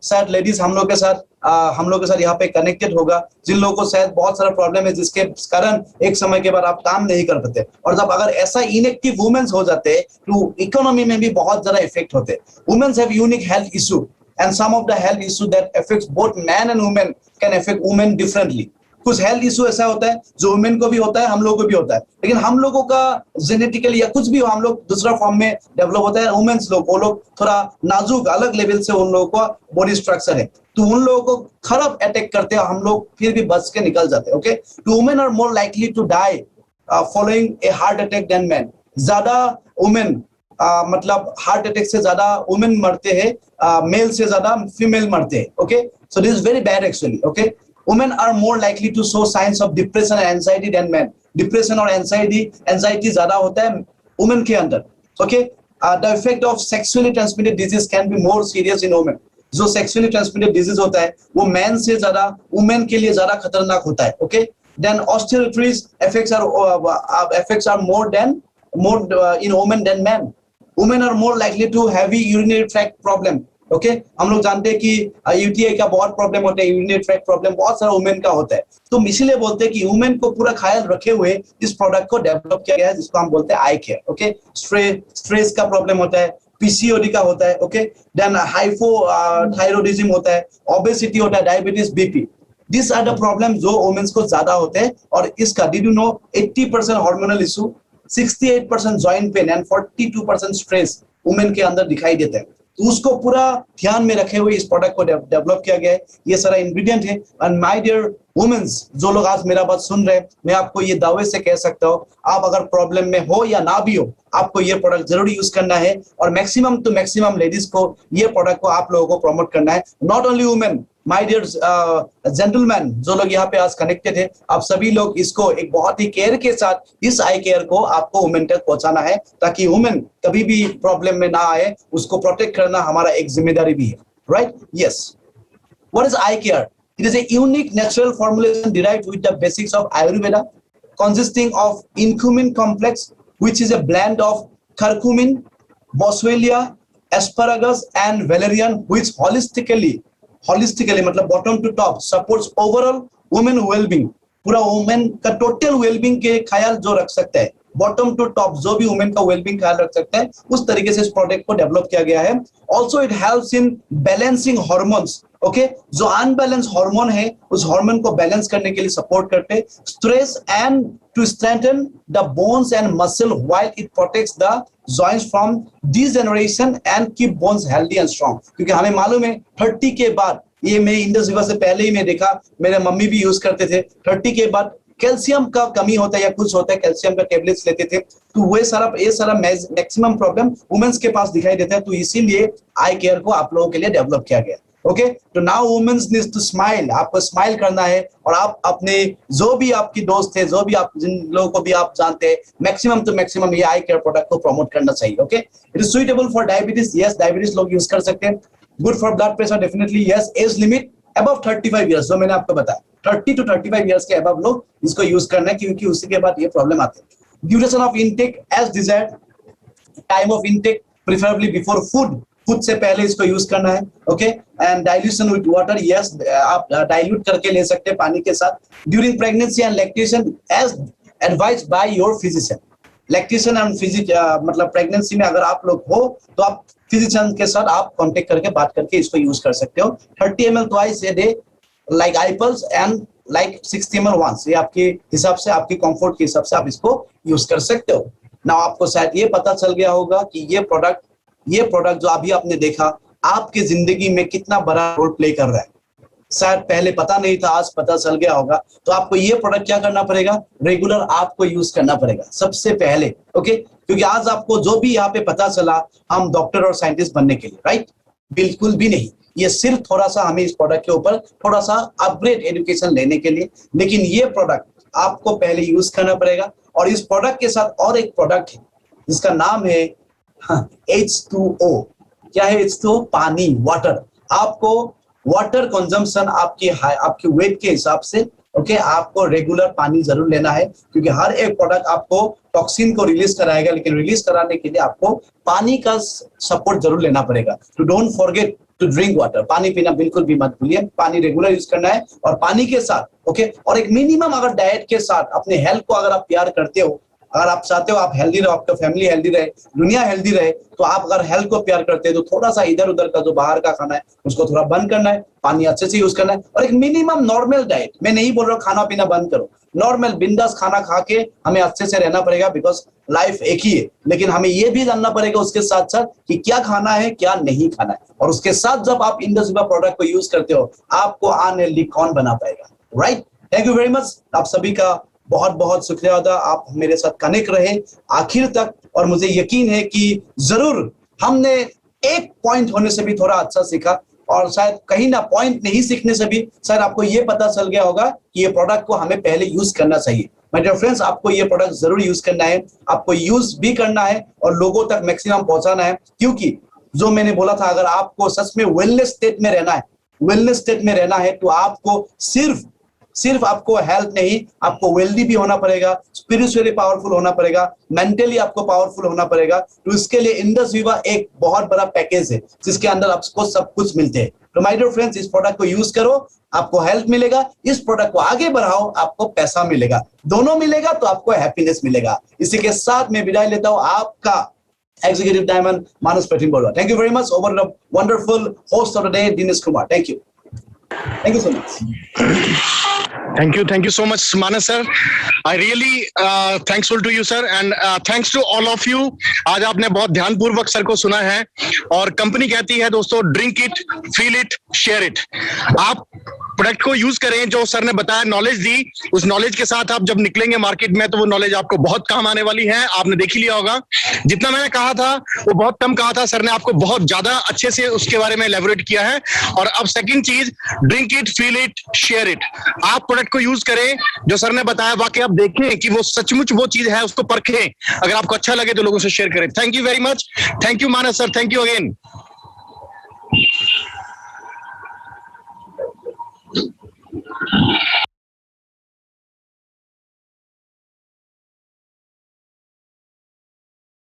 शायद लेडीज हम लोग के साथ यहाँ पे कनेक्टेड होगा, जिन लोगों को शायद बहुत सारा प्रॉब्लम है जिसके कारण एक समय के बाद आप काम नहीं कर पाते। और जब अगर ऐसा इनएक्टिव वुमेन्स हो जाते तो इकोनॉमी में भी बहुत ज्यादा इफेक्ट होते। Womens have unique health issue and some of the health issue that affects both men and women can affect women differently. कुछ हेल्थ इशू ऐसा होता है जो वुमेन को भी होता है, हम लोगों को भी होता है, लेकिन हम लोगों का जेनेटिकली या कुछ भी हम लोग दूसरा फॉर्म में डेवलप होता है। वुमेन्स लोग, वो लोग थोड़ा नाजुक अलग लेवल से उन लोगों का बॉडी स्ट्रक्चर है, तो उन लोगों को खराब अटैक करते हैं, हम लोग फिर भी बच के निकल जाते हैं। ओके, तो women are more likely to die following a heart attack than man. ज्यादा वुमेन मतलब हार्ट अटैक से ज्यादा वुमेन मरते हैं, मेल से ज्यादा फीमेल मरते हैं। Okay, so this is very bad actually. Okay, women are more likely to show signs of depression and anxiety than men. Depression और anxiety ज्यादा होता है women के अंदर। Okay, the effect of sexually transmitted disease can be more serious in women. जो sexually transmitted disease होता है वो men से ज्यादा women के लिए ज्यादा खतरनाक होता है। Okay, then osteoarthritis effects are more in women than men. Women are more likely to have urinary tract problem. Okay, हम लोग जानते हैं कि यूटीआई का बहुत प्रॉब्लम होता है, यूरिनरी ट्रैक्ट प्रॉब्लम बहुत सारा वुमेन का होता है, तो इसीलिए बोलते हैं कि वुमेन को पूरा ख्याल रखे हुए इस प्रोडक्ट को डेवलप किया गया है, जिसको हम बोलते हैं आई केयर। ओके, स्ट्रेस का प्रॉब्लम होता है, पीसीओडी का होता है। ओके, देन हाइपोथायरॉयडिज्म होता है, ओबेसिटी होता है, diabetes, BP, this are the problem जो वुमेन्स को ज्यादा होते हैं। और इसका did you know 80% hormonal issue, 68% joint pain and 42% stress women के अंदर दिखाई देता है। तो उसको पूरा ध्यान में रखे हुए इस प्रोडक्ट को डेवलप किया गया है। ये सारा इंग्रेडिएंट है। एंड माय डियर वुमेन्स, जो लोग आज मेरा बात सुन रहे हैं, मैं आपको ये दावे से कह सकता हूँ, आप अगर प्रॉब्लम में हो या ना भी हो, आपको ये प्रोडक्ट जरूर यूज करना है और मैक्सिमम टू मैक्सिमम लेडीज को ये प्रोडक्ट को आप लोगों को प्रमोट करना है। Not only women, my dear gentleman, जो लोग यहाँ पे आज कनेक्टेड है, आप सभी लोग इसको एक बहुत ही केयर के साथ इस आई केयर को आपको वुमेन तक पहुंचाना है, ताकि वुमेन कभी भी प्रॉब्लम में ना आए, उसको प्रोटेक्ट करना हमारा एक जिम्मेदारी भी है। Right? Yes. What is I care? It is a unique natural formulation derived with the basics of Ayurveda, consisting of Incumin complex, which is a blend of curcumin, boswellia, asparagus, and valerian, which holistically मतलब bottom to top supports overall women well-being. पूरा women का total wellbeing के ख्याल जो रख सकता है, bottom to top जो भी वुमेन का वेलबींग ख्याल रख सकता है, उस तरीके से इस प्रोडक्ट को डेवलप किया गया है। Also it helps in balancing hormones. Okay, जो अनबैलेंस हार्मोन है उस हार्मोन को बैलेंस करने के लिए सपोर्ट करते हैं। Stress and to strengthen the bones and muscle while it protects the joints from degeneration and keep bones healthy and strong. क्योंकि हमें मालूम है 30 के बाद, ये मैं इंडस विवा से पहले ही मैं देखा, मेरे मम्मी भी यूज करते थे, 30 के बाद कैल्शियम का कमी होता है या कुछ होता है, कैल्शियम का टेबलेट्स लेते थे, तो ये सारा मैक्सिमम प्रॉब्लम वुमेन्स के पास दिखाई देता है। तो इसीलिए आई केयर को आप लोगों के लिए डेवलप किया गया। ओके, तो now womens needs to smile. आपको स्माइल करना है और आप अपने जो भी आपकी दोस्त है, जो भी आप जिन लोगों को भी आप जानते हैं, मैक्सिमम टू मैक्सिमम ये आई केयर प्रोडक्ट को प्रमोट करना चाहिए। Okay, it is suitable for diabetes. Yes, diabetes लोग यूज कर सकते हैं। Good for blood pressure, definitely yes. Age limit above 35 years, जो मैंने आपको बताया, 30 to 35 इयर्स के अबव लोग इसको यूज करना है, क्योंकि उसी के बाद ये प्रॉब्लम आते हैं। Duration of intake as desired, time of intake preferably before food, food से पहले इसको यूज करना है। Okay, and dilution with water, yes, आप डाइल्यूट करके ले सकते हैं पानी के साथ। During pregnancy and lactation as advised by your physician. Lactation and मतलब प्रेगनेंसी में अगर आप लोग हो तो आप फिजिशियन के साथ आप कांटेक्ट करके बात करके इसको यूज कर सकते हो। 30 ml twice a day like iPulse and like 60 ml once, ये आपके हिसाब से, आपकी कंफर्ट के हिसाब से आप इसको यूज कर सकते हो। ना आपको शायद ये पता चल गया होगा कि ये प्रोडक्ट जो अभी आपने देखा आपकी जिंदगी में कितना बड़ा रोल प्ले कर रहा है। शायद पहले पता नहीं था, आज पता चल गया होगा। तो आपको ये प्रोडक्ट क्या करना पड़ेगा, रेगुलर आपको यूज करना पड़ेगा सबसे पहले, ओके। क्योंकि आज आपको जो भी यहाँ पे पता चला हम डॉक्टर और साइंटिस्ट बनने के लिए, राइट, बिल्कुल भी नहीं। ये सिर्फ थोड़ा सा हमें इस प्रोडक्ट के ऊपर थोड़ा सा अपग्रेड एजुकेशन लेने के लिए, लेकिन ये प्रोडक्ट आपको पहले यूज करना पड़ेगा। और इस प्रोडक्ट के साथ और एक प्रोडक्ट है जिसका नाम है H2O। क्या है H2O? पानी, वाटर। आपको वाटर कंजम्पशन आपकी वेट के हिसाब से, ओके, आपको रेगुलर पानी जरूर लेना है, क्योंकि हर एक प्रोडक्ट आपको टॉक्सिन को रिलीज कराएगा, लेकिन रिलीज कराने के लिए आपको पानी का सपोर्ट जरूर लेना पड़ेगा। तो don't forget to drink water. पानी पीना बिल्कुल भी मत भूलिए, पानी रेगुलर यूज करना है। और पानी के साथ, ओके, और एक मिनिमम अगर डाइट के साथ अपने हेल्थ को अगर आप प्यार करते हो, अगर आप चाहते हो आप हेल्दी रहो, आपका फैमिली हेल्दी रहे, दुनिया हेल्दी रहे, तो आप अगर हेल्थ को प्यार करते हैं तो थोड़ा सा इधर उधर का जो बाहर का खाना है उसको थोड़ा बंद करना है, पानी अच्छे से यूज करना है। और एक मिनिमम नॉर्मल डाइट, मैं नहीं बोल रहा हूँ खाना पीना बंद करो, नॉर्मल बिंदास खाना खा के हमें अच्छे से रहना पड़ेगा, बिकॉज लाइफ एक ही है। लेकिन हमें ये भी जानना पड़ेगा उसके साथ साथ कि क्या खाना है क्या नहीं खाना है। और उसके साथ जब आप इंडसविवा प्रोडक्ट को यूज करते हो, आपको अनहेल्दी कौन बना पाएगा, right. Thank you very much, आप सभी का बहुत बहुत शुक्रिया अदा, आप मेरे साथ कनेक्ट रहे आखिर तक। और मुझे यकीन है कि जरूर हमने एक पॉइंट होने से भी थोड़ा अच्छा सीखा, और शायद कहीं ना पॉइंट नहीं सीखने से भी शायद आपको ये पता चल गया होगा कि ये प्रोडक्ट को हमें पहले यूज करना चाहिए। माय डियर फ्रेंड्स, आपको ये प्रोडक्ट जरूर यूज करना है, आपको यूज भी करना है और लोगों तक मैक्सिमम पहुंचाना है। क्योंकि जो मैंने बोला था, अगर आपको सच में वेलनेस स्टेट में रहना है तो आपको सिर्फ आपको हेल्थ नहीं, आपको वेल्दी भी होना पड़ेगा, स्पिरिचुअली पावरफुल होना पड़ेगा, मेंटली आपको पावरफुल होना पड़ेगा। तो इसके लिए इंडसविवा एक बहुत बड़ा पैकेज है जिसके अंदर आपको सब कुछ मिलते हैं। तो माय डियर फ्रेंड्स, इस प्रोडक्ट को यूज करो, आपको हेल्थ मिलेगा, इस प्रोडक्ट को आगे बढ़ाओ, आपको पैसा मिलेगा, दोनों मिलेगा तो आपको हैप्पीनेस मिलेगा। इसी के साथ मैं विदाई लेता हूं, आपका executive diamond Manas Pratim Barua. Thank you very much, over the wonderful host of the day Dinesh Kumar. Thank you so much. Thank you so much, Manas sir. I really thankful to you, sir, and thanks to all of you. आज आपने बहुत ध्यानपूर्वक sir को सुना है, और company कहती है दोस्तों, drink it, feel it, share it. आप प्रोडक्ट को यूज करें, जो सर ने बताया, नॉलेज दी, उस नॉलेज के साथ आप जब निकलेंगे मार्केट में तो वो नॉलेज आपको बहुत काम आने वाली है। आपने देख ही लिया होगा, जितना मैंने कहा था वो बहुत कम कहा था, सर ने आपको बहुत ज्यादा अच्छे से उसके बारे में एलैबोरेट किया है। और अब सेकंड चीज, drink it, feel it, share it. आप प्रोडक्ट को यूज करें, जो सर ने बताया वाकई आप देखें कि वो सचमुच वो चीज है, उसको परखें, अगर आपको अच्छा लगे तो लोगों से शेयर करें। Thank you very much, thank you Manas sir, thank you again.